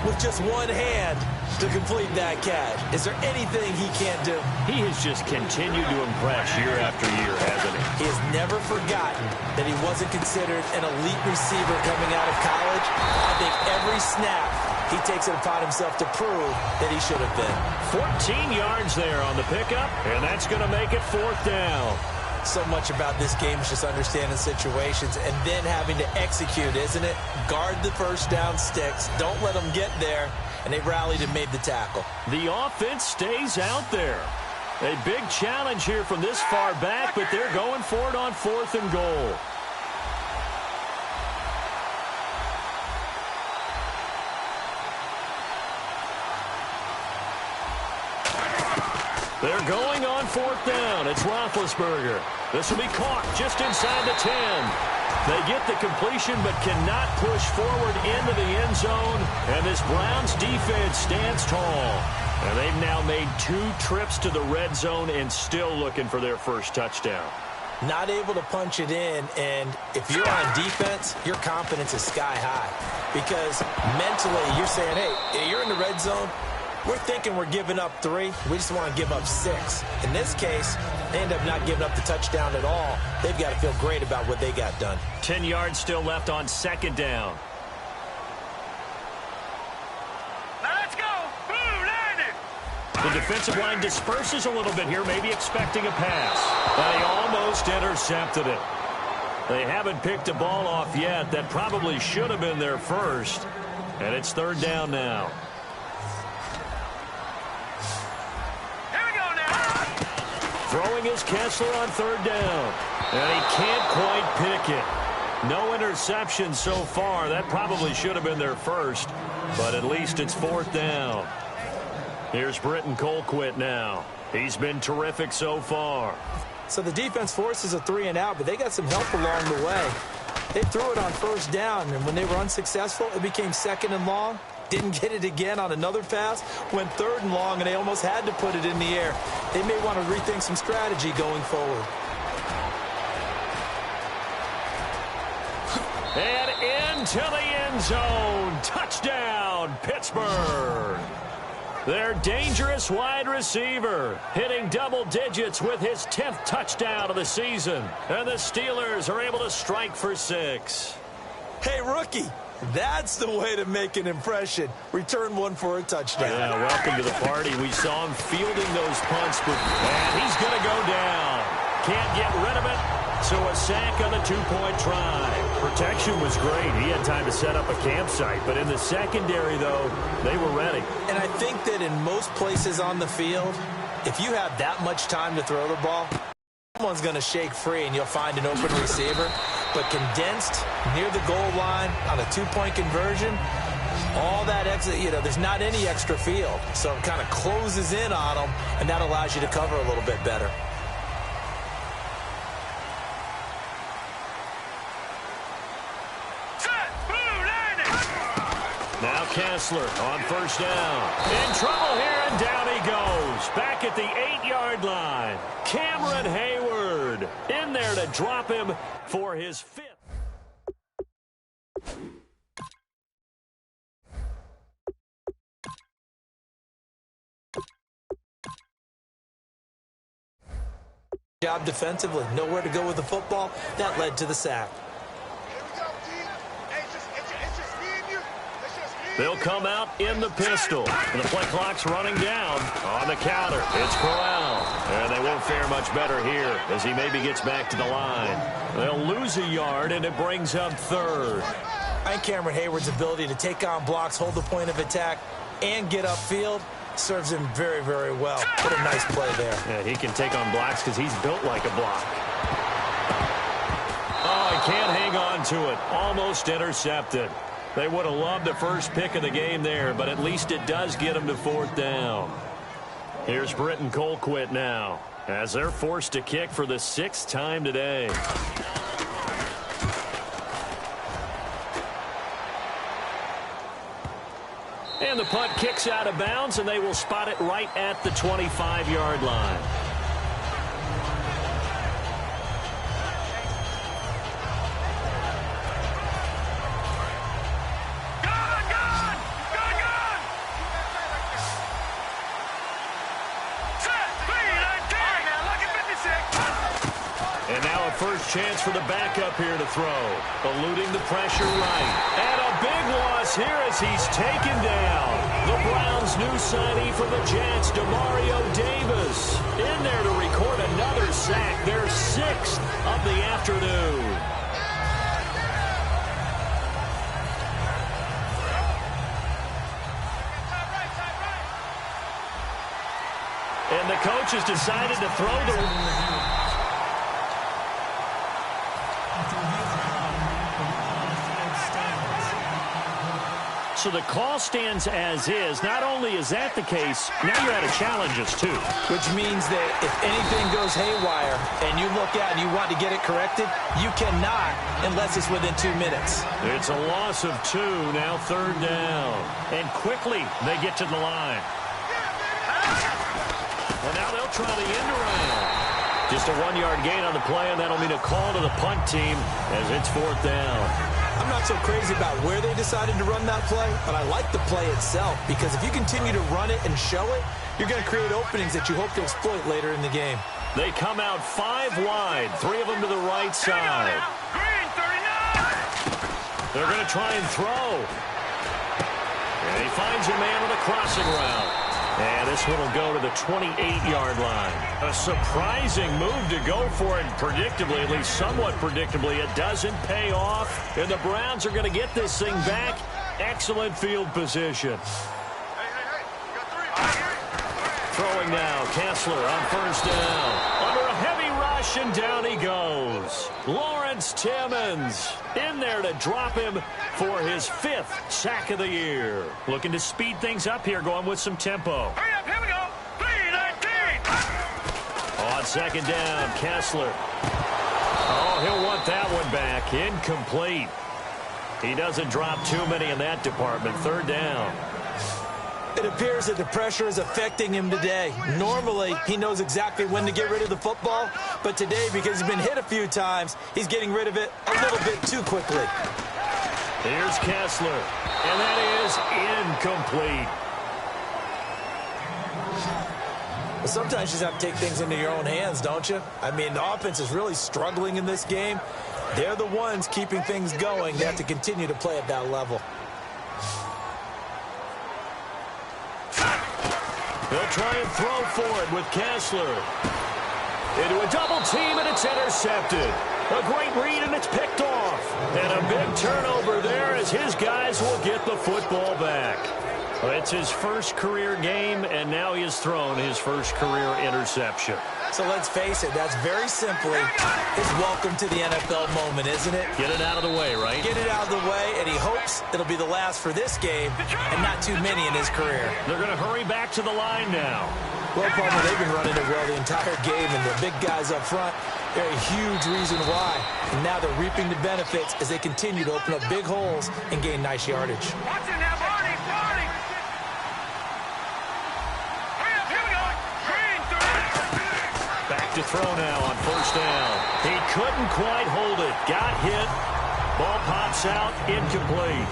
with just one hand to complete that catch. Is there anything he can't do? He has just continued to impress year after year, hasn't he? He has never forgotten that he wasn't considered an elite receiver coming out of college. I think every snap he takes it upon himself to prove that he should have been. 14 yards there on the pickup, and that's going to make it fourth down. So much about this game is just understanding situations and then having to execute, isn't it? Guard the first down sticks. Don't let them get there. And they rallied and made the tackle. The offense stays out there. A big challenge here from this far back, but they're going for it on fourth and goal. They're going on fourth down. It's Roethlisberger. This will be caught just inside the 10. They get the completion but cannot push forward into the end zone. And this Browns defense stands tall. And they've now made 2 trips to the red zone and still looking for their first touchdown. Not able to punch it in, and if you're on defense, your confidence is sky high. Because mentally, you're saying, hey, you're in the red zone. We're thinking we're giving up 3. We just want to give up 6. In this case, they end up not giving up the touchdown at all. They've got to feel great about what they got done. 10 yards still left on second down. Now let's go. Boom, landed. The defensive line disperses a little bit here, maybe expecting a pass. They almost intercepted it. They haven't picked a ball off yet. That probably should have been their first. And it's third down now. Throwing is Kessler on third down. And he can't quite pick it. No interception so far. That probably should have been their first. But at least it's fourth down. Here's Britton Colquitt now. He's been terrific so far. So the defense forces a 3 and out, but they got some help along the way. They threw it on first down, and when they were unsuccessful, it became second and long. Didn't get it again on another pass. Went third and long, and they almost had to put it in the air. They may want to rethink some strategy going forward. And into the end zone. Touchdown, Pittsburgh. Their dangerous wide receiver hitting double digits with his 10th touchdown of the season. And the Steelers are able to strike for 6. Hey, rookie, that's the way to make an impression. Return one for a touchdown. Yeah, welcome to the party. We saw him fielding those punts, and he's going to go down. Can't get rid of it, so a sack on the 2-point try. Protection was great. He had time to set up a campsite, but in the secondary, though, they were ready. And I think that in most places on the field, if you have that much time to throw the ball, someone's going to shake free and you'll find an open receiver. But condensed near the goal line on a 2-point conversion, all that extra, there's not any extra field. So it kind of closes in on them, and that allows you to cover a little bit better. Now Kessler on first down. In trouble here, and down he goes. Back at the 8-yard line. Cameron Hayward in there to drop him for his 5th. Job defensively. Nowhere to go with the football. That led to the sack. They'll come out in the pistol. And the play clock's running down on the counter. It's Corral. And they won't fare much better here as he maybe gets back to the line. They'll lose a yard, and it brings up 3rd. I think Cameron Hayward's ability to take on blocks, hold the point of attack, and get upfield serves him very, very well. What a nice play there. Yeah, he can take on blocks because he's built like a block. Oh, he can't hang on to it. Almost intercepted. They would have loved the first pick of the game there, but at least it does get them to 4th down. Here's Britton Colquitt now, as they're forced to kick for the 6th time today. And the punt kicks out of bounds, and they will spot it right at the 25-yard line. First chance for the backup here to throw. Eluding the pressure right. And a big loss here as he's taken down. The Browns' new signee for the Jets, Demario Davis, in there to record another sack. Their 6th of the afternoon. And the coach has decided to throw the... So the call stands as is. Not only is that the case, now you're out of challenges too. Which means that if anything goes haywire and you look out and you want to get it corrected, you cannot unless it's within 2 minutes. It's a loss of 2, now 3rd down. And quickly they get to the line. And now they'll try the end around. Just a 1-yard gain on the play, and that'll mean a call to the punt team as it's 4th down. I'm not so crazy about where they decided to run that play, but I like the play itself because if you continue to run it and show it, you're going to create openings that you hope to exploit later in the game. They come out 5 wide, 3 of them to the right side. They're going to try and throw. And he finds a man with a crossing route. And this one will go to the 28-yard line. A surprising move to go for it predictably, at least somewhat predictably. It doesn't pay off, and the Browns are going to get this thing back. Excellent field position. Throwing now, Kessler on first down. Under a heavy rush, and down he goes. Lawrence Timmons in there to drop him for his 5th sack of the year. Looking to speed things up here, going with some tempo. Hurry up, here we go. 3-19. On second down, Kessler. Oh, he'll want that one back. Incomplete. He doesn't drop too many in that department. 3rd down. It appears that the pressure is affecting him today. Normally, he knows exactly when to get rid of the football, but today, because he's been hit a few times, he's getting rid of it a little bit too quickly. Here's Kessler, and that is incomplete. Well, sometimes you just have to take things into your own hands, don't you? I mean, the offense is really struggling in this game. They're the ones keeping things going. They have to continue to play at that level. They'll try and throw for it with Kessler. Into a double team, and it's intercepted. A great read, and it's picked off. And a big turnover there as his guys will get the football back. It's his first career game, and now he has thrown his first career interception. So let's face it, that's very simply his welcome to the NFL moment, isn't it? Get it out of the way, right? Get it out of the way, and he hopes it'll be the last for this game and not too many in his career. They're going to hurry back to the line now. Well, Palmer, they've been running it well the entire game, and the big guys up front, they're a huge reason why. And now they're reaping the benefits as they continue to open up big holes and gain nice yardage. Watch it now, Barney. Here we go. Green, Back to throw now on first down. He couldn't quite hold it. Got hit. Ball pops out. Incomplete.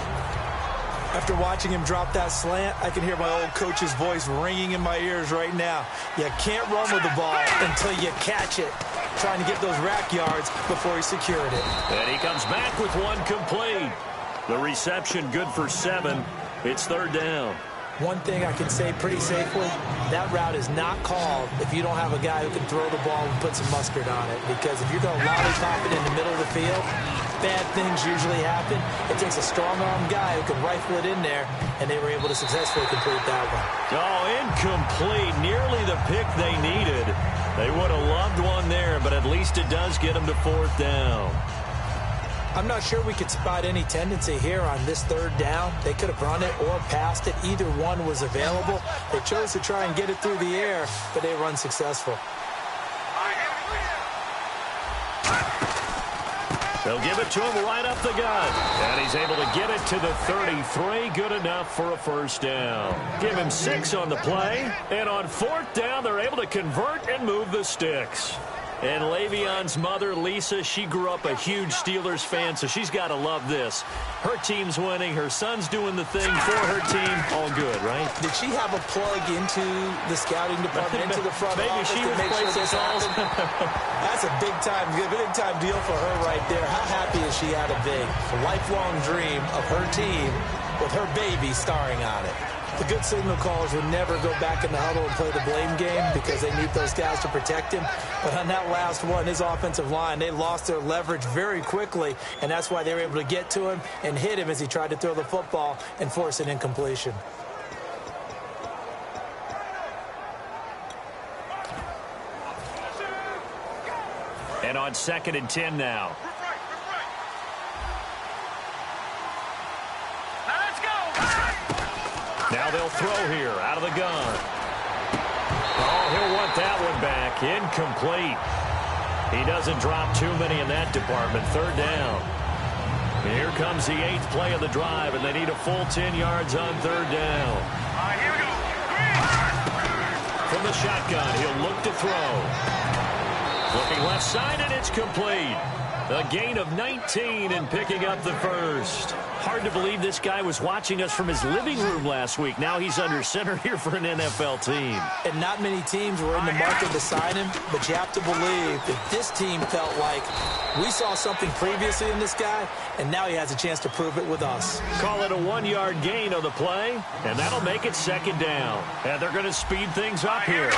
After watching him drop that slant, I can hear my old coach's voice ringing in my ears right now. You can't run with the ball until you catch it. Trying to get those rack yards before he secured it. And he comes back with one complete. The reception good for 7. It's third down. One thing I can say pretty safely, that route is not called if you don't have a guy who can throw the ball and put some mustard on it. Because if you're going to lollipop it in the middle of the field, bad things usually happen. It takes a strong-arm guy who can rifle it in there, and they were able to successfully complete that one. Oh, incomplete. Nearly the pick they needed. They would have loved one there, but at least it does get them to fourth down. I'm not sure we could spot any tendency here on this third down. They could have run it or passed it. Either one was available. They chose to try and get it through the air, but they were unsuccessful. They'll give it to him right up the gut. And he's able to get it to the 33. Good enough for a first down. Give him 6 on the play. And on fourth down, they're able to convert and move the sticks. And Le'Veon's mother, Lisa, she grew up a huge Steelers fan, so she's got to love this. Her team's winning. Her son's doing the thing for her team. All good, right? Did she have a plug into the scouting department, into the front Maybe office she to was make sure placing this calls. happened? That's a big-time deal for her right there. How happy is she out of big? A lifelong dream of her team with her baby starring on it. The good signal callers would never go back in the huddle and play the blame game because they need those guys to protect him. But on that last one, his offensive line, they lost their leverage very quickly, and that's why they were able to get to him and hit him as he tried to throw the football and force an incompletion. And on 2nd and 10 now. Now they'll throw here out of the gun. Oh, he'll want that one back. Incomplete. He doesn't drop too many in that department. Third down. And here comes the 8th play of the drive, and they need a full 10 yards on third down. Here we go. From the shotgun, he'll look to throw. Looking left side, and it's complete. A gain of 19 and picking up the first. Hard to believe this guy was watching us from his living room last week. Now he's under center here for an NFL team. And not many teams were in the market to sign him, but you have to believe that this team felt like we saw something previously in this guy, and now he has a chance to prove it with us. Call it a 1-yard gain on the play, and that'll make it second down. And they're going to speed things up here.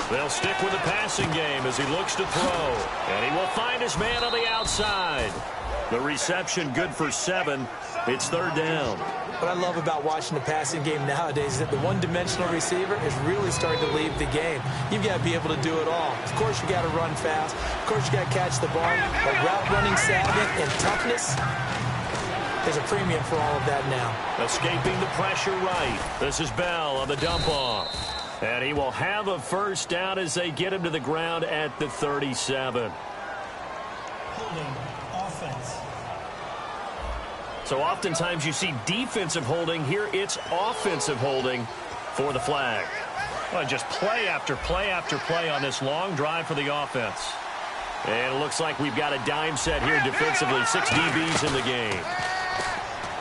They'll stick with the passing game as he looks to throw. And he will find his man on the outside. The reception good for 7. It's third down. What I love about watching the passing game nowadays is that the one-dimensional receiver is really starting to leave the game. You've got to be able to do it all. Of course, you got to run fast. Of course, you got to catch the ball. But route running savvy and toughness, there's a premium for all of that now. Escaping the pressure right. This is Bell on the dump-off. And he will have a first down as they get him to the ground at the 37. Holding offense. So oftentimes you see defensive holding. Here it's offensive holding for the flag. Well, just play after play after play on this long drive for the offense. And it looks like we've got a dime set here defensively. 6 DBs in the game.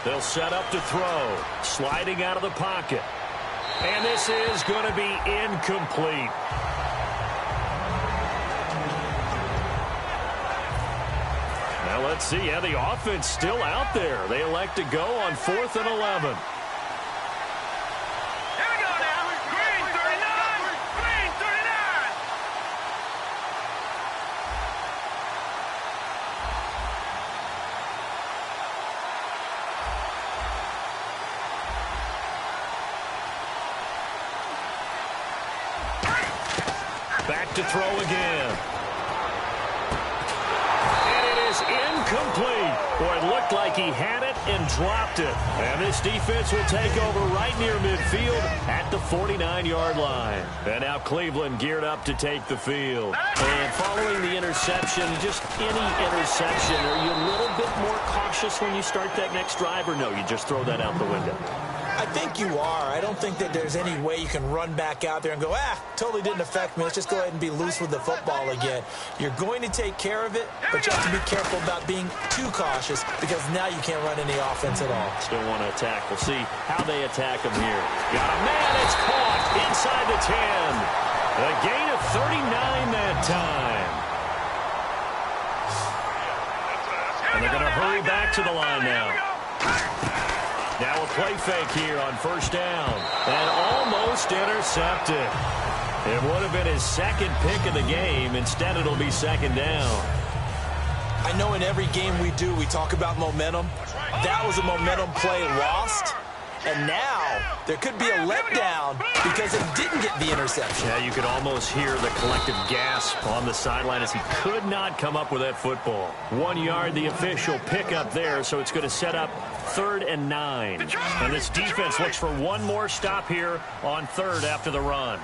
They'll set up to throw. Sliding out of the pocket. And this is going to be incomplete. Now let's see. Yeah, the offense still out there. They elect to go on 4th and 11. Back to throw again. And it is incomplete. Boy, it looked like he had it and dropped it. And this defense will take over right near midfield at the 49-yard line. And now Cleveland geared up to take the field. And following the interception, just any interception, are you a little bit more cautious when you start that next drive, or no, you just throw that out the window? I think you are. I don't think that there's any way you can run back out there and go, totally didn't affect me. Let's just go ahead and be loose with the football again. You're going to take care of it, but you have to be careful about being too cautious because now you can't run any offense at all. Still want to attack. We'll see how they attack him here. Got a man. It's caught inside the 10. A gain of 39 that time. And they're going to hurry back to the line now. Now a play fake here on 1st down. And almost intercepted. It would have been his second pick of the game. Instead, it'll be 2nd down. I know in every game we do, we talk about momentum. That was a momentum play lost. And now there could be a letdown because it didn't get the interception. Yeah, you could almost hear the collective gasp on the sideline as he could not come up with that football. 1 yard, the official pickup there, so it's going to set up 3rd and 9. And this defense looks for one more stop here on 3rd after the run.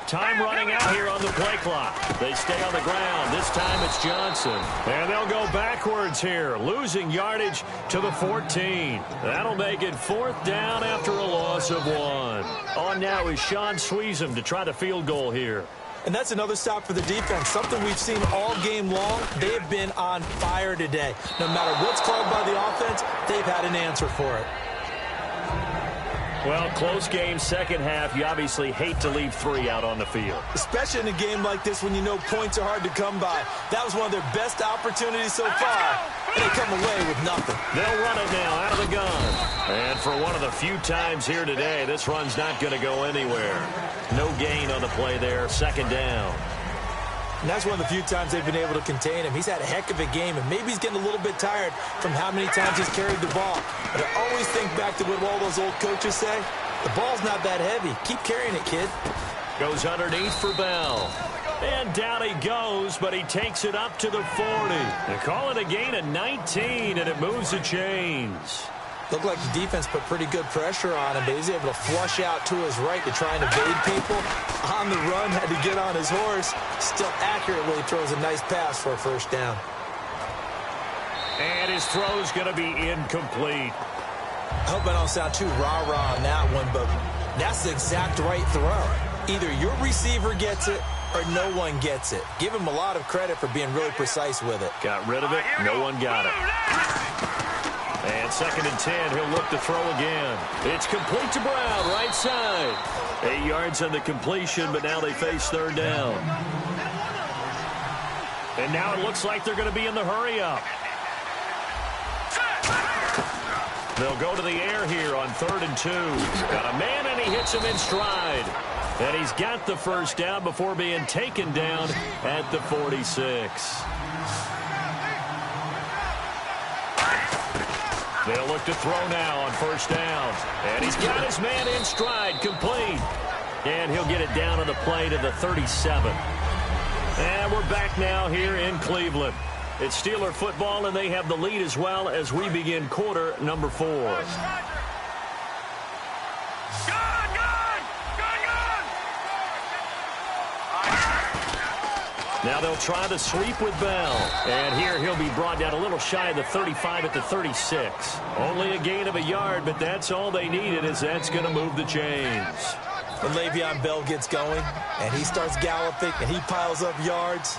Time running out here on the play clock. They stay on the ground. This time it's Johnson. And they'll go backwards here, losing yardage to the 14. That'll make it 4th down after a loss of 1. On now is Sean Sweezum to try the field goal here. And that's another stop for the defense, something we've seen all game long. They have been on fire today. No matter what's called by the offense, they've had an answer for it. Well, close game, second half. You obviously hate to leave 3 out on the field. Especially in a game like this when you know points are hard to come by. That was one of their best opportunities so far, and they come away with nothing. They'll run it now out of the gun. And for one of the few times here today, this run's not going to go anywhere. No gain on the play there, 2nd down. And that's one of the few times they've been able to contain him. He's had a heck of a game, and maybe he's getting a little bit tired from how many times he's carried the ball. But I always think back to what all those old coaches say. The ball's not that heavy. Keep carrying it, kid. Goes underneath for Bell. And down he goes, but he takes it up to the 40. They call it a gain of 19, and it moves the chains. Looked like the defense put pretty good pressure on him, but he's able to flush out to his right to try and evade people. On the run, had to get on his horse. Still accurately throws a nice pass for a 1st down. And his throw's going to be incomplete. I hope I don't sound too rah-rah on that one, but that's the exact right throw. Either your receiver gets it or no one gets it. Give him a lot of credit for being really precise with it. Got rid of it. No one got it. And 2nd and 10, he'll look to throw again. It's complete to Brown, right side. 8 yards on the completion, but now they face 3rd down. And now it looks like they're going to be in the hurry-up. They'll go to the air here on 3rd and 2. Got a man, and he hits him in stride. And he's got the 1st down before being taken down at the 46. They'll look to throw now on 1st down. And he's got his man in stride, complete. And he'll get it down on the play to the 37. And we're back now here in Cleveland. It's Steeler football, and they have the lead as well as we begin quarter number 4. Now they'll try the sweep with Bell. And here he'll be brought down a little shy of the 35 at the 36. Only a gain of a yard, but that's all they needed, as that's going to move the chains. When Le'Veon Bell gets going and he starts galloping and he piles up yards,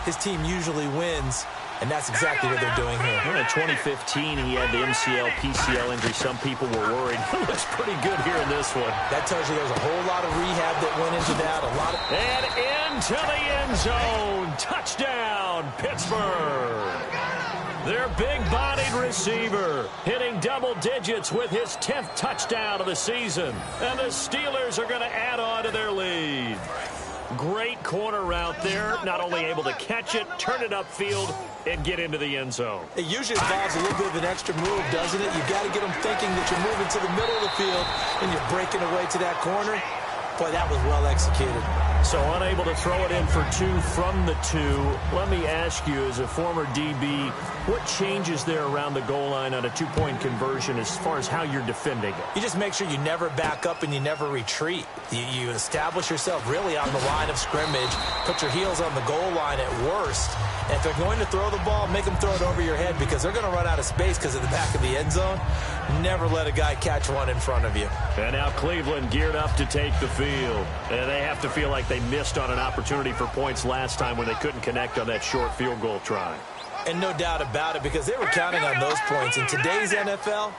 his team usually wins. And that's exactly what they're doing here. In 2015, he had the MCL, PCL injury. Some people were worried. He looks pretty good here in this one. That tells you there's a whole lot of rehab that went into that. And into the end zone. Touchdown, Pittsburgh. Their big-bodied receiver hitting double digits with his 10th touchdown of the season. And the Steelers are going to add on to their lead. Great corner route there. Not only able to catch it, turn it upfield, and get into the end zone. It usually involves a little bit of an extra move, doesn't it? You've got to get them thinking that you're moving to the middle of the field and you're breaking away to that corner. Boy, that was well executed. So unable to throw it in for 2 from the 2. Let me ask you, as a former DB, what changes there around the goal line on a 2-point conversion as far as how you're defending it? You just make sure you never back up and you never retreat. You establish yourself really on the line of scrimmage, put your heels on the goal line at worst. And if they're going to throw the ball, make them throw it over your head because they're going to run out of space because of the back of the end zone. Never let a guy catch one in front of you. And now Cleveland geared up to take the field. And they have to feel like they missed on an opportunity for points last time when they couldn't connect on that short field goal try. And no doubt about it, because they were counting on those points. In today's NFL,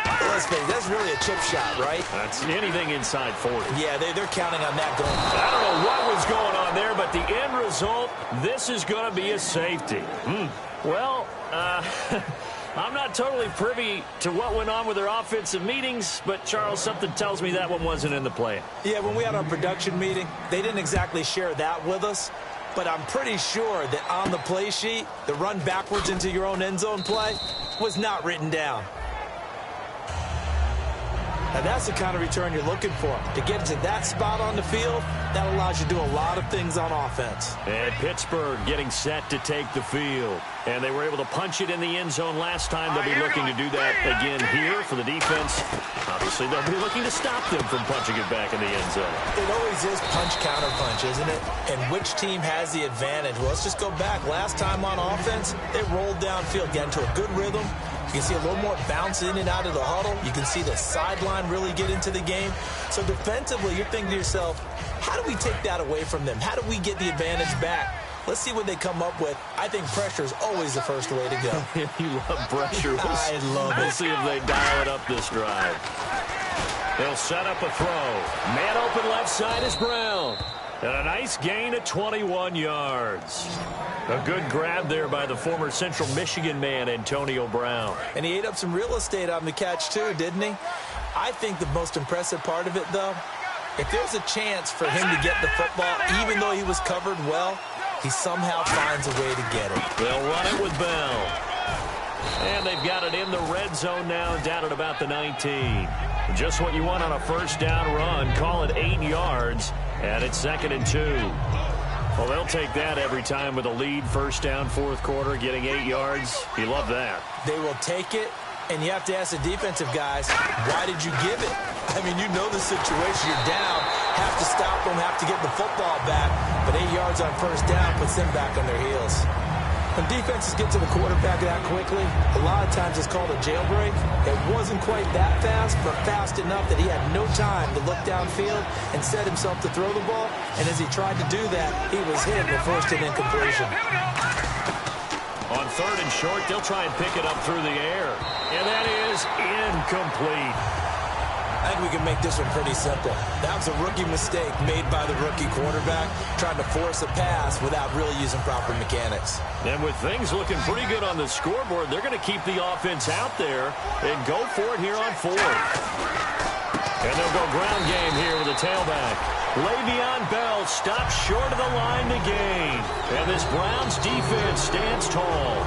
let's face it, that's really a chip shot, right? That's anything inside 40. Yeah, they're counting on that going. I don't know what was going on there, but the end result, this is going to be a safety. Well, I'm not totally privy to what went on with their offensive meetings, but, Charles, something tells me that one wasn't in the plan. Yeah, when we had our production meeting, they didn't exactly share that with us, but I'm pretty sure that on the play sheet, the run backwards into your own end zone play was not written down. Now, that's the kind of return you're looking for. To get to that spot on the field, that allows you to do a lot of things on offense. And Pittsburgh getting set to take the field. And they were able to punch it in the end zone last time. They'll be looking to do that again here for the defense. Obviously, they'll be looking to stop them from punching it back in the end zone. It always is punch-counter-punch, isn't it? And which team has the advantage? Well, let's just go back. Last time on offense, they rolled downfield, got into a good rhythm. You can see a little more bounce in and out of the huddle. You can see the sideline really get into the game. So defensively, you're thinking to yourself, how do we take that away from them? How do we get the advantage back? Let's see what they come up with. I think pressure is always the first way to go. You love pressure. I love it. We'll see if they dial it up this drive. They'll set up a throw. Man open left side is Brown. And a nice gain of 21 yards. A good grab there by the former Central Michigan man, Antonio Brown. And he ate up some real estate on the catch, too, didn't he? I think the most impressive part of it, though, if there's a chance for him to get the football, even though he was covered well, he somehow finds a way to get it. They'll run it with Bell. And they've got it in the red zone now, down at about the 19. Just what you want on a first down run. Call it 8 yards, and it's 2nd and 2. Well, they'll take that every time with a lead, first down, fourth quarter, getting 8 yards. You love that. They will take it, and you have to ask the defensive guys, why did you give it? I mean, you know the situation. You're down, have to stop them, have to get the football back, but 8 yards on first down puts them back on their heels. When defenses get to the quarterback that quickly, a lot of times it's called a jailbreak. It wasn't quite that fast, but fast enough that he had no time to look downfield and set himself to throw the ball. And as he tried to do that, he was hit and forced an incompletion. On 3rd and short, they'll try and pick it up through the air. And that is incomplete. I think we can make this one pretty simple. That was a rookie mistake made by the rookie quarterback, trying to force a pass without really using proper mechanics. And with things looking pretty good on the scoreboard, they're going to keep the offense out there and go for it here on 4th. And they'll go ground game here with a tailback. Le'Veon Bell stops short of the line to gain. And this Browns defense stands tall.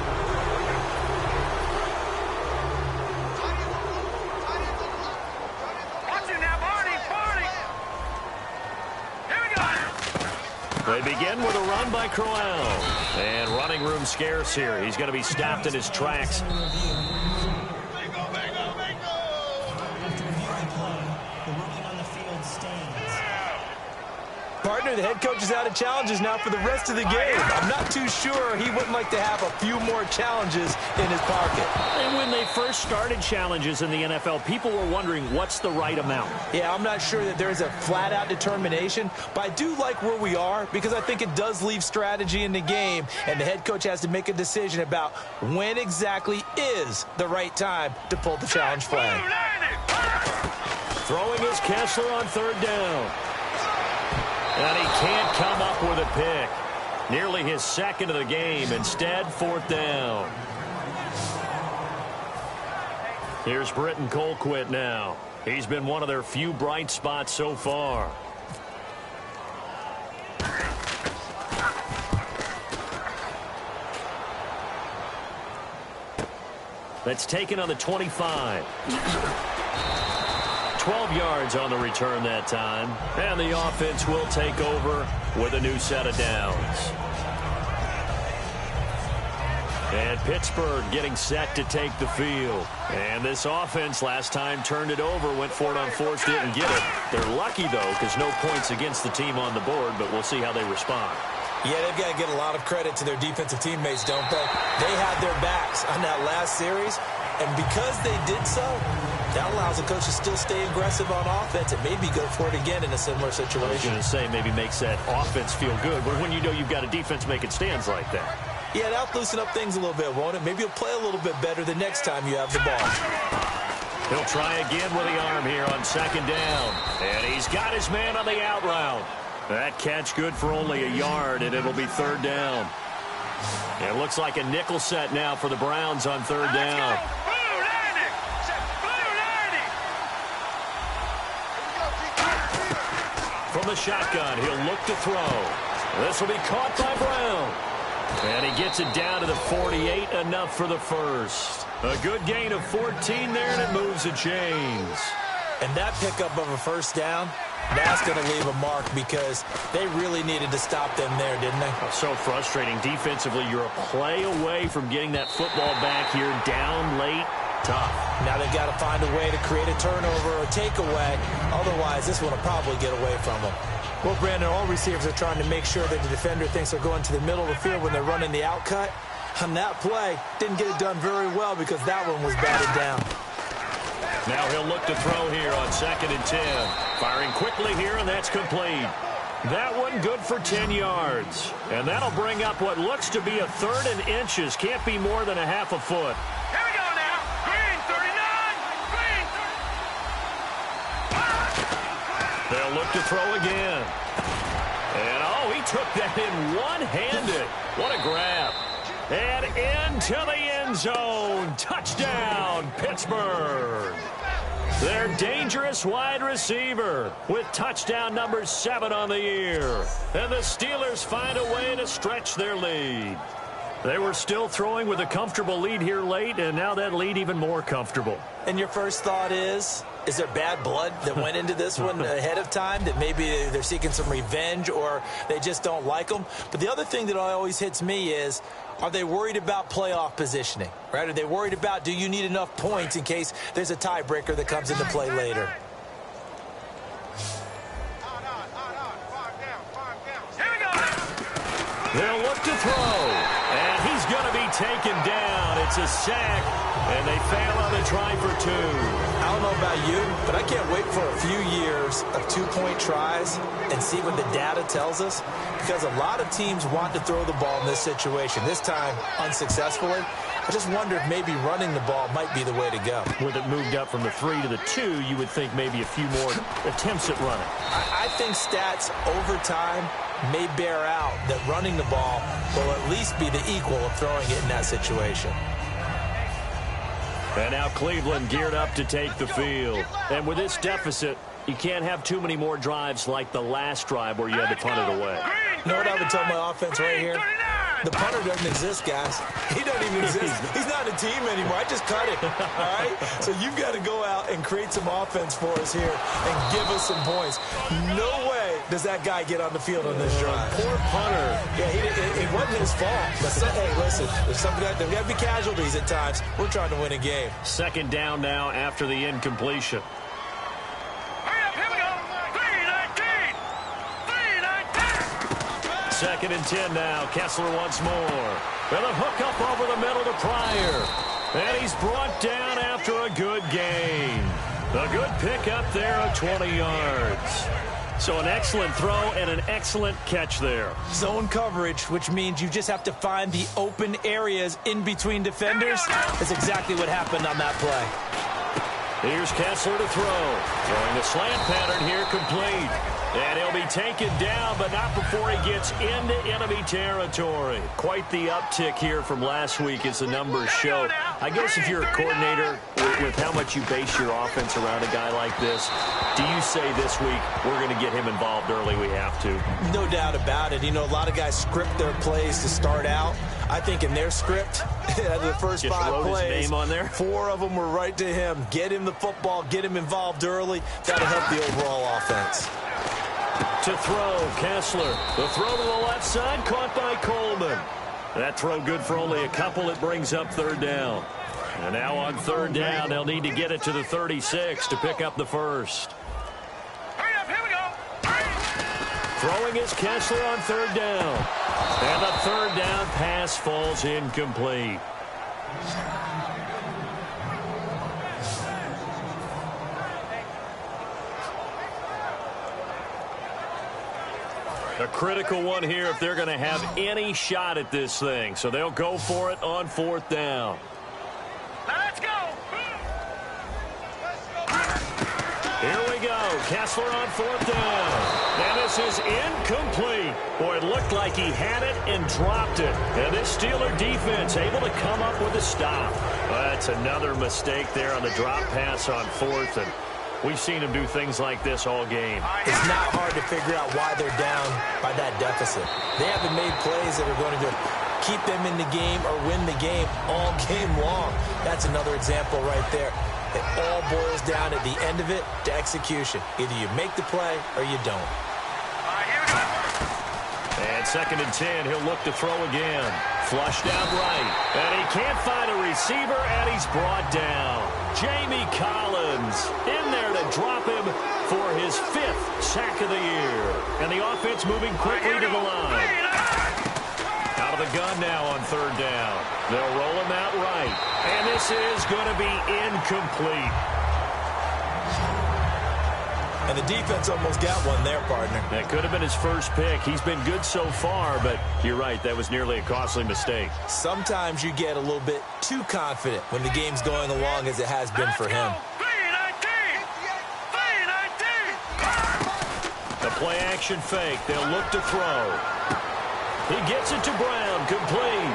They begin with a run by Crowell. And running room scarce here. He's going to be stopped in his tracks. After reviewing play, the rookie on the field stands. partner, the head coach is out of challenges now for the rest of the game. I'm not too sure he wouldn't like to have a few more challenges in his pocket. And when they first started challenges in the NFL, people were wondering what's the right amount. Yeah, I'm not sure that there's a flat-out determination, but I do like where we are because I think it does leave strategy in the game, and the head coach has to make a decision about when exactly is the right time to pull the challenge flag. Throwing is Kessler on third down. And he can't come up with a pick. Nearly his second of the game. Instead, fourth down. Here's Britton Colquitt now. He's been one of their few bright spots so far. That's taken on the 25. 12 yards on the return that time. And the offense will take over with a new set of downs. And Pittsburgh getting set to take the field. And this offense last time turned it over, went for it on fourth, didn't get it. They're lucky, though, because no points against the team on the board, but we'll see how they respond. Yeah, they've got to get a lot of credit to their defensive teammates, don't they? They had their backs on that last series, and because they did so, that allows the coach to still stay aggressive on offense and maybe go for it again in a similar situation. I was going to say maybe makes that offense feel good, but when you know you've got a defense making stands like that. Yeah, that'll loosen up things a little bit, won't it? Maybe you'll play a little bit better the next time you have the ball. He'll try again with the arm here on second down. And he's got his man on the out route. That catch good for only a yard, and it'll be third down. It looks like a nickel set now for the Browns on third down. From the shotgun, he'll look to throw. This will be caught by Brown. And he gets it down to the 48, enough for the first. A good gain of 14 there, and it moves the chains. And that pickup of a first down, that's going to leave a mark because they really needed to stop them there, didn't they? So frustrating. Defensively, you're a play away from getting that football back here, down late, tough. Now they've got to find a way to create a turnover or takeaway. Otherwise, this one will probably get away from them. Well, Brandon, all receivers are trying to make sure that the defender thinks they're going to the middle of the field when they're running the out cut. On that play, didn't get it done very well because that one was batted down. Now he'll look to throw here on 2nd and 10. Firing quickly here, and that's complete. That one good for 10 yards. And that'll bring up what looks to be a 3rd and inches. Can't be more than a half a foot. Here we go now. Green 39. Green 30. They'll look to throw again. And, oh, he took that in one-handed. What a grab. And into the end zone. Touchdown, Pittsburgh. Their dangerous wide receiver with touchdown number 7 on the year. And the Steelers find a way to stretch their lead. They were still throwing with a comfortable lead here late, and now that lead even more comfortable. And your first thought is there bad blood that went into this one ahead of time, that maybe they're seeking some revenge or they just don't like them? But the other thing that always hits me is, are they worried about playoff positioning, right? Are they worried about, do you need enough points in case there's a tiebreaker that comes into play later? Here we go. They'll look to throw, and he's going to be taken down. It's a sack, and they fail on the try for 2. I don't know about you, but I can't wait for a few years of 2-point tries and see what the data tells us, because a lot of teams want to throw the ball in this situation, this time unsuccessfully. I just wonder if maybe running the ball might be the way to go. With it moved up from the 3 to the 2, you would think maybe a few more attempts at running. I think stats over time may bear out that running the ball will at least be the equal of throwing it in that situation. And now Cleveland geared up to take the field. And with this deficit, you can't have too many more drives like the last drive where you had to punt it away. You know what I would tell my offense right here? The punter doesn't exist, guys. He doesn't even exist. He's not a team anymore. I just cut it, all right? So you've got to go out and create some offense for us here and give us some points. No way does that guy get on the field on this drive. Poor punter. Yeah, it wasn't his fault. But hey, listen, there's got to be casualties at times. We're trying to win a game. 2nd down now after the incompletion. Hurry up, here we go. 3-19. 2nd and 10 now. Kessler once more. With a hook up over the middle to Pryor. And he's brought down after a good gain. A good pickup there of 20 yards. So an excellent throw and an excellent catch there. Zone coverage, which means you just have to find the open areas in between defenders. That's exactly what happened on that play. Here's Kessler to throw. Throwing the slant pattern here, complete. And he'll be taken down, but not before he gets into enemy territory. Quite the uptick here from last week as the numbers show. I guess if you're a coordinator with how much you base your offense around a guy like this, do you say this week, we're going to get him involved early? We have to. No doubt about it. You know, a lot of guys script their plays to start out. I think in their script, the first just 5 wrote plays, his name on there. 4 of them were right to him. Get him the football, get him involved early. That'll help the overall offense. To throw, Kessler. The throw to the left side, caught by Coleman. That throw good for only a couple. It brings up 3rd down. And now on 3rd down, they'll need to get it to the 36 to pick up the first. Hurry up, here we go. Throwing is Kessler on 3rd down. And the 3rd down pass falls incomplete. A critical one here if they're going to have any shot at this thing. So they'll go for it on 4th down. Let's go. Here we go. Kessler on 4th down. And this is incomplete. Boy, it looked like he had it and dropped it. And this Steeler defense able to come up with a stop. That's another mistake there on the drop pass on 4th. And we've seen him do things like this all game. It's not hard to figure out why they're down by that deficit. They haven't made plays that are going to keep them in the game or win the game all game long. That's another example right there. It all boils down at the end of it to execution. Either you make the play or you don't. And 2nd and 10, he'll look to throw again. Flushed out right. And he can't find a receiver, and he's brought down. Jamie Collins in there to drop him for his 5th sack of the year. And the offense moving quickly to the line. Out of the gun now on 3rd down. They'll roll him out right. And this is going to be incomplete. And the defense almost got one there, partner. That could have been his first pick. He's been good so far, but you're right, that was nearly a costly mistake. Sometimes you get a little bit too confident when the game's going along as it has been for him. The play-action fake. They'll look to throw. He gets it to Brown. Complete.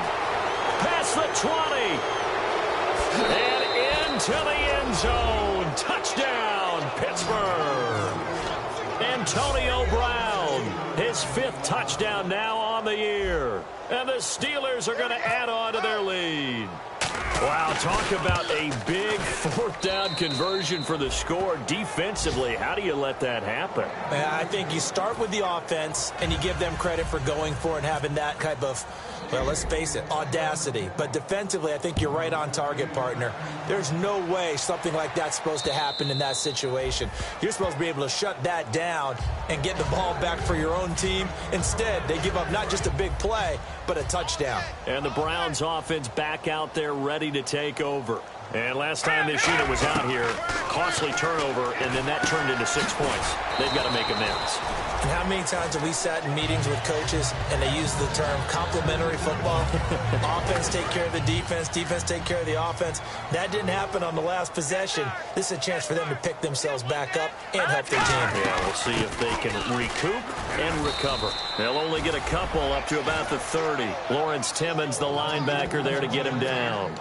Past the 20. And into the end zone. Touchdown, Pittsburgh. Antonio Brown. His 5th touchdown now on the year. And the Steelers are going to add on to their lead. Wow, talk about a big 4th down conversion for the score. Defensively, how do you let that happen? I think you start with the offense, and you give them credit for going for it and having that type of, well, let's face it, audacity. But defensively, I think you're right on target, partner. There's no way something like that's supposed to happen in that situation. You're supposed to be able to shut that down and get the ball back for your own team. Instead, they give up not just a big play, but a touchdown. And the Browns offense back out there ready to take over. And last time this unit was out here, costly turnover, and then that turned into 6 points. They've got to make amends. And how many times have we sat in meetings with coaches and they use the term complementary football? Offense take care of the defense, defense take care of the offense. That didn't happen on the last possession. This is a chance for them to pick themselves back up and help their team. Yeah, we'll see if they can recoup and recover. They'll only get a couple up to about the 30. Lawrence Timmons, the linebacker, there to get him down.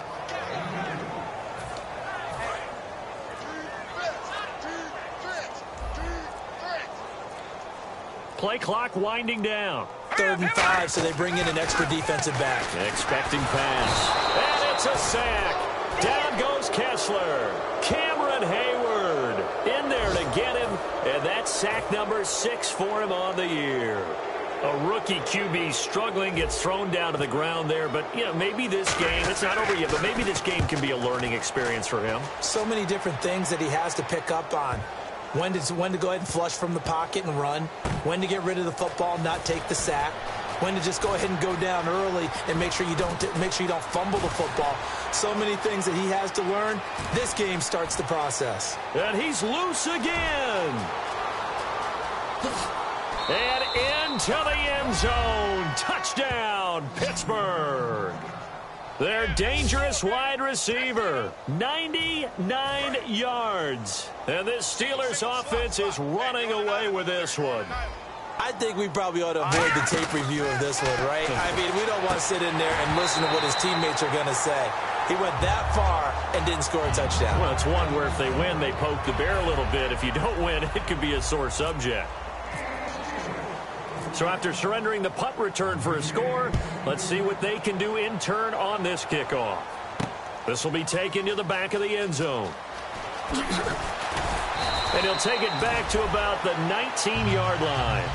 Play clock winding down. 3rd and 5, so they bring in an extra defensive back. Expecting pass. And it's a sack. Down goes Kessler. Cameron Hayward in there to get him. And that's sack number 6 for him on the year. A rookie QB struggling, gets thrown down to the ground there. But, you know, maybe this game, it's not over yet, but maybe this game can be a learning experience for him. So many different things that he has to pick up on. When to go ahead and flush from the pocket and run. When to get rid of the football, not take the sack. when to just go ahead and go down early and make sure you don't fumble the football. So many things that he has to learn. This game starts the process. And he's loose again. And into the end zone. Touchdown, Pittsburgh. Their dangerous wide receiver, 99 yards. And this Steelers offense is running away with this one. I think we probably ought to avoid the tape review of this one, right? I mean, we don't want to sit in there and listen to what his teammates are going to say. He went that far and didn't score a touchdown. Well, it's one where if they win, they poke the bear a little bit. If you don't win, it could be a sore subject. So after surrendering the punt return for a score, let's see what they can do in turn on this kickoff. This will be taken to the back of the end zone. And he'll take it back to about the 19-yard line.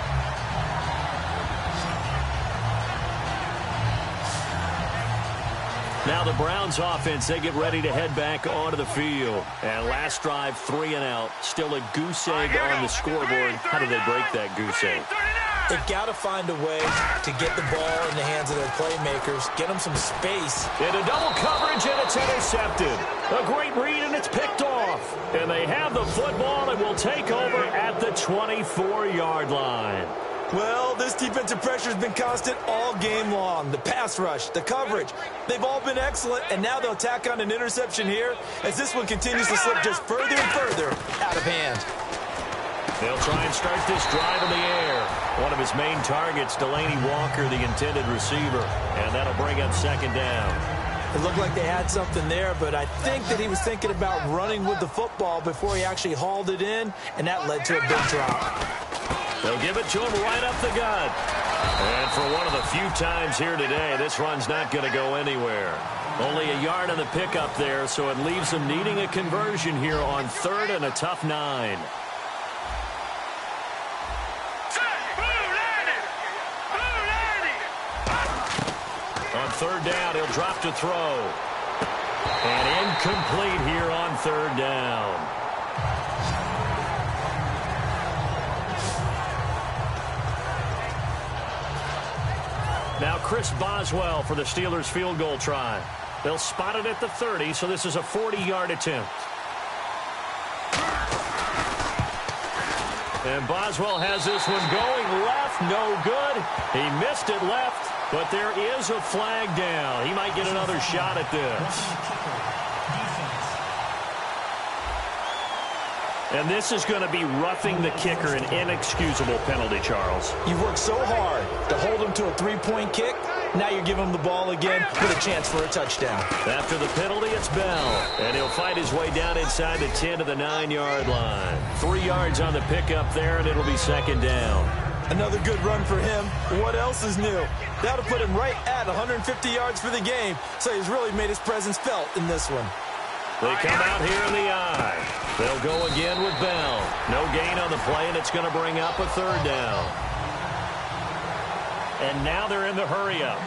Now the Browns offense, they get ready to head back onto the field. And last drive, 3 and out. Still a goose egg on the scoreboard. How do they break that goose egg? They've got to find a way to get the ball in the hands of their playmakers, get them some space. Into double coverage, and it's intercepted. A great read, and it's picked off. And they have the football and will take over at the 24-yard line. Well, this defensive pressure has been constant all game long. The pass rush, the coverage, they've all been excellent, and now they'll tack on an interception here as this one continues to slip just further and further out of hand. They'll try and start this drive in the air. One of his main targets, Delaney Walker, the intended receiver, and that'll bring up second down. It looked like they had something there, but I think that he was thinking about running with the football before he actually hauled it in, and that led to a big drop. They'll give it to him right up the gut. And for one of the few times here today, this run's not going to go anywhere. Only a yard on the pickup there, so it leaves them needing a conversion here on 3rd and a tough 9. On 3rd down, he'll drop to throw. And incomplete here on 3rd down. Now Chris Boswell for the Steelers field goal try. They'll spot it at the 30, so this is a 40-yard attempt. And Boswell has this one going left, no good. He missed it left, but there is a flag down. He might get another shot at this. And this is going to be roughing the kicker, an inexcusable penalty, Charles. You've worked so hard to hold him to a 3-point kick. Now you're giving him the ball again with a chance for a touchdown. After the penalty, it's Bell. And he'll fight his way down inside the 10 to the 9-yard line. 3 yards on the pickup there, and it'll be second down. Another good run for him. What else is new? That'll put him right at 150 yards for the game. So he's really made his presence felt in this one. They come out here in the eye. They'll go again with Bell. No gain on the play, and it's going to bring up a 3rd down. And now they're in the hurry-up.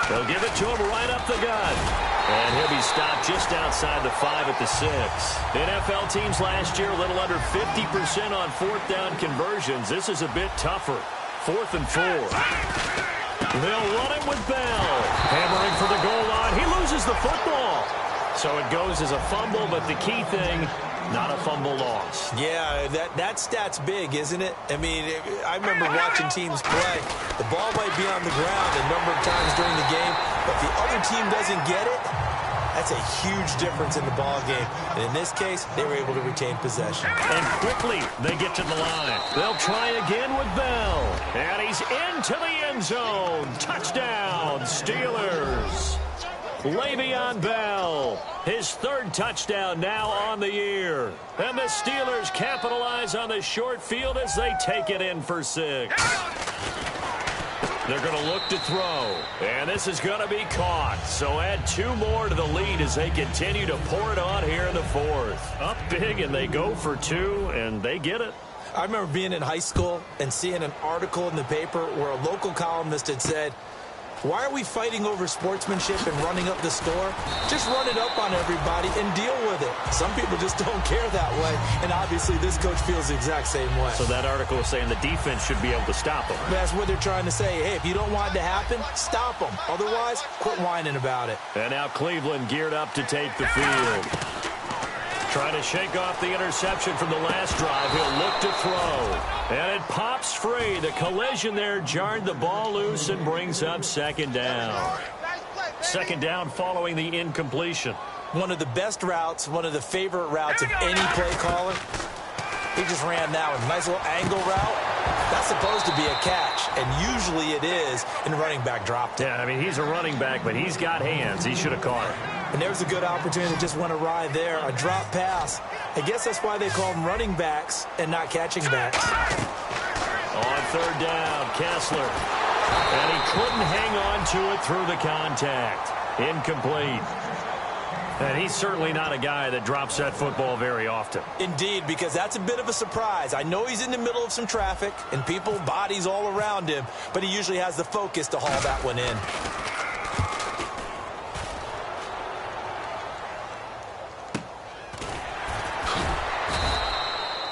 They'll give it to him right up the gut. And he'll be stopped just outside the 5 at the 6. NFL teams last year a little under 50% on 4th down conversions. This is a bit tougher. 4th and 4. They'll run it with Bell. Hammering for the goal line. He loses the football. So it goes as a fumble, but the key thing, not a fumble loss. Yeah, that stat's big, isn't it? I mean, I remember watching teams play. The ball might be on the ground a number of times during the game, but if the other team doesn't get it, that's a huge difference in the ball game. And in this case, they were able to retain possession. And quickly, they get to the line. They'll try again with Bell. And he's into the end zone. Touchdown, Steelers. Le'Veon Bell, his 3rd touchdown now on the year. And the Steelers capitalize on the short field as they take it in for 6. They're going to look to throw. And this is going to be caught. So add 2 more to the lead as they continue to pour it on here in the 4th. Up big, and they go for 2, and they get it. I remember being in high school and seeing an article in the paper where a local columnist had said, Why are we fighting over sportsmanship and running up the score? Just run it up on everybody and deal with it. Some people just don't care that way, and obviously this coach feels the exact same way. So that article is saying the defense should be able to stop them. That's what they're trying to say. Hey, if you don't want it to happen, stop them. Otherwise, quit whining about it. And now Cleveland geared up to take the field. Trying to shake off the interception from the last drive. He'll look to throw. And it pops free. The collision there jarred the ball loose and brings up second down. Second down following the incompletion. One of the best routes, one of the favorite routes of any play caller. He just ran that one. Nice little angle route. That's supposed to be a catch, and usually it is, and the running back dropped it. Yeah, I mean, he's a running back, but he's got hands. He should have caught it. And there's a good opportunity to just went awry there, a drop pass. I guess that's why they call them running backs and not catching backs. On third down, Kessler. And he couldn't hang on to it through the contact. Incomplete. And he's certainly not a guy that drops that football very often. Indeed, because that's a bit of a surprise. I know he's in the middle of some traffic and people, bodies all around him, but he usually has the focus to haul that one in.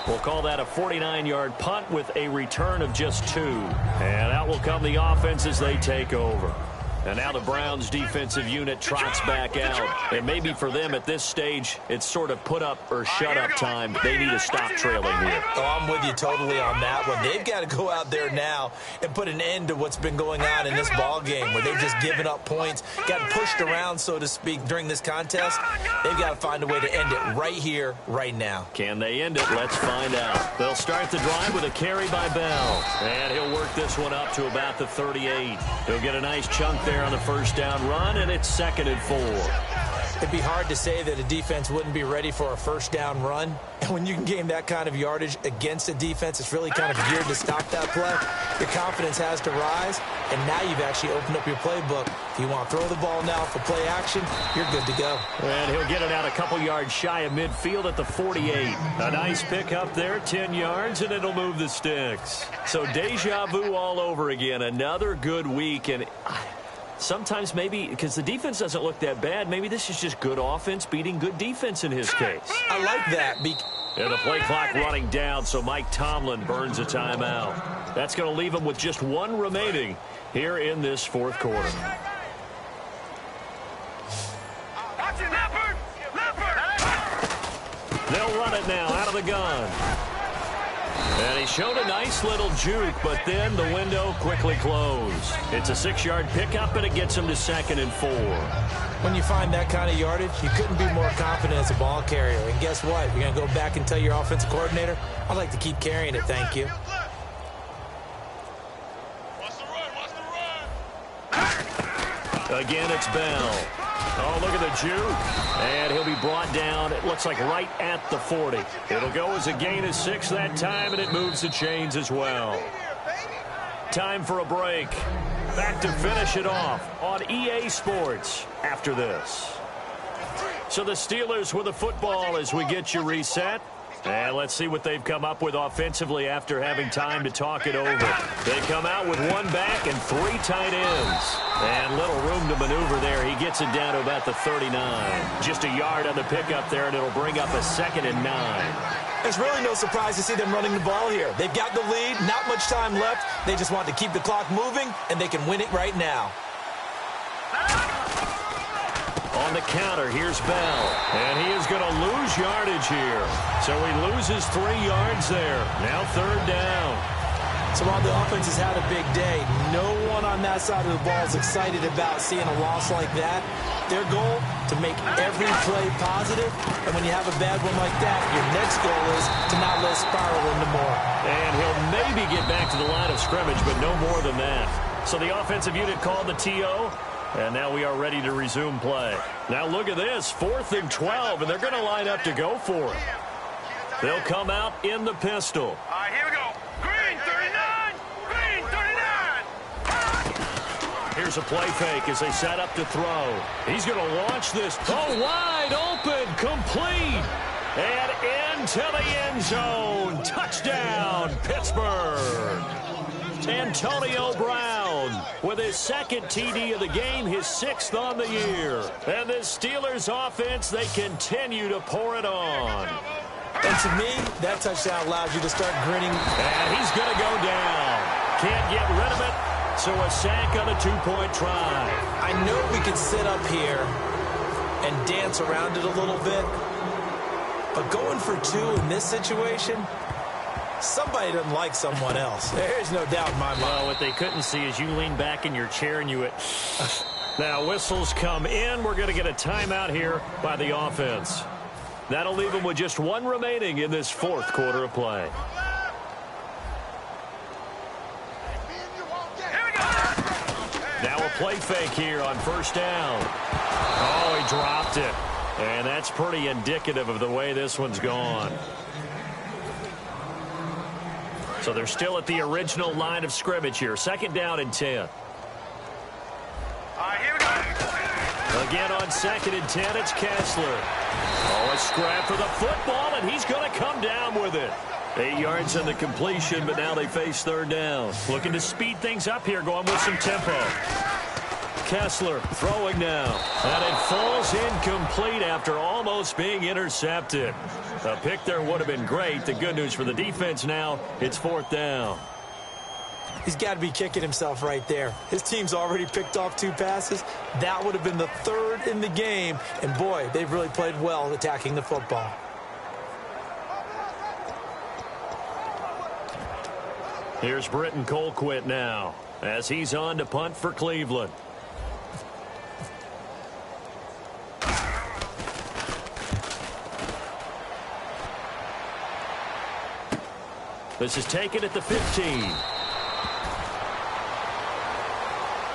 We'll call that a 49-yard punt with a return of just 2. And out will come the offense as they take over. And now the Browns defensive unit trots back out. And maybe for them at this stage, it's sort of put up or shut up time. They need to stop trailing here. Oh, I'm with you totally on that one. They've got to go out there now and put an end to what's been going on in this ball game where they've just given up points, gotten pushed around, so to speak, during this contest. They've got to find a way to end it right here, right now. Can they end it? Let's find out. They'll start the drive with a carry by Bell. And he'll work this one up to about the 38. He'll get a nice chunk there on the first down run, and it's 2nd and 4. It'd be hard to say that a defense wouldn't be ready for a first down run. And when you can gain that kind of yardage against a defense, it's really kind of geared to stop that play. Your confidence has to rise, and now you've actually opened up your playbook. If you want to throw the ball now for play action, you're good to go. And he'll get it out a couple yards shy of midfield at the 48. A nice pick up there, 10 yards, and it'll move the sticks. So deja vu all over again. Another good week, and sometimes maybe because the defense doesn't look that bad, maybe this is just good offense beating good defense in his case. I like that. And the play clock running down, so Mike Tomlin burns a timeout. That's going to leave him with just 1 remaining here in this 4th quarter. They'll run it now out of the gun. And he showed a nice little juke, but then the window quickly closed. It's a 6-yard pickup, and it gets him to 2nd and 4. When you find that kind of yardage, you couldn't be more confident as a ball carrier. And guess what? You're going to go back and tell your offensive coordinator, I'd like to keep carrying it, thank you. Again, it's Bell. Oh, look at the juke. And he'll be brought down, it looks like right at the 40. It'll go as a gain of 6 that time, and it moves the chains as well. Time for a break. Back to finish it off on EA Sports after this. So the Steelers with the football as we get you reset. And let's see what they've come up with offensively after having time to talk it over. They come out with 1 back and 3 tight ends. And little room to maneuver there. He gets it down to about the 39. Just a yard on the pickup there, and it'll bring up a 2nd and 9. There's really no surprise to see them running the ball here. They've got the lead, not much time left. They just want to keep the clock moving, and they can win it right now. On the counter, here's Bell. And he is going to lose yardage here. So he loses 3 yards there. Now 3rd down. So while the offense has had a big day, no one on that side of the ball is excited about seeing a loss like that. Their goal, to make every play positive. And when you have a bad one like that, your next goal is to not let it spiral into more. And he'll maybe get back to the line of scrimmage, but no more than that. So the offensive unit called the TO. And now we are ready to resume play. Now look at this, 4th and 12, and they're going to line up to go for it. They'll come out in the pistol. All right, here we go. Green 39, green 39. Here's a play fake as they set up to throw. He's going to launch this. Oh, wide open, complete. And into the end zone. Touchdown, Pittsburgh. Antonio Brown. Brown with his second TD of the game, his 6th on the year. And the Steelers offense, they continue to pour it on. And to me, that touchdown allows you to start grinning. And he's going to go down. Can't get rid of it, so a sack on a 2-point try. I know we can sit up here and dance around it a little bit, but going for 2 in this situation, somebody doesn't like someone else. There's no doubt in my mind. Well, what they couldn't see is you lean back in your chair and you went... Now, whistles come in. We're going to get a timeout here by the offense. That'll leave them with just 1 remaining in this 4th quarter of play. Now a play fake here on 1st down. Oh, he dropped it. And that's pretty indicative of the way this one's gone. So they're still at the original line of scrimmage here. 2nd down and 10. All right, here we go. Again on 2nd and 10, it's Kessler. Oh, a scrap for the football, and he's going to come down with it. 8 yards on the completion, but now they face 3rd down. Looking to speed things up here, going with some tempo. Kessler throwing now. And it falls incomplete after almost being intercepted. A pick there would have been great. The good news for the defense now, it's 4th down. He's got to be kicking himself right there. His team's already picked off 2 passes. That would have been the 3rd in the game. And, boy, they've really played well attacking the football. Here's Britton Colquitt now as he's on to punt for Cleveland. This is taken at the 15.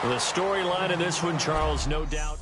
The storyline in this one, Charles, no doubt.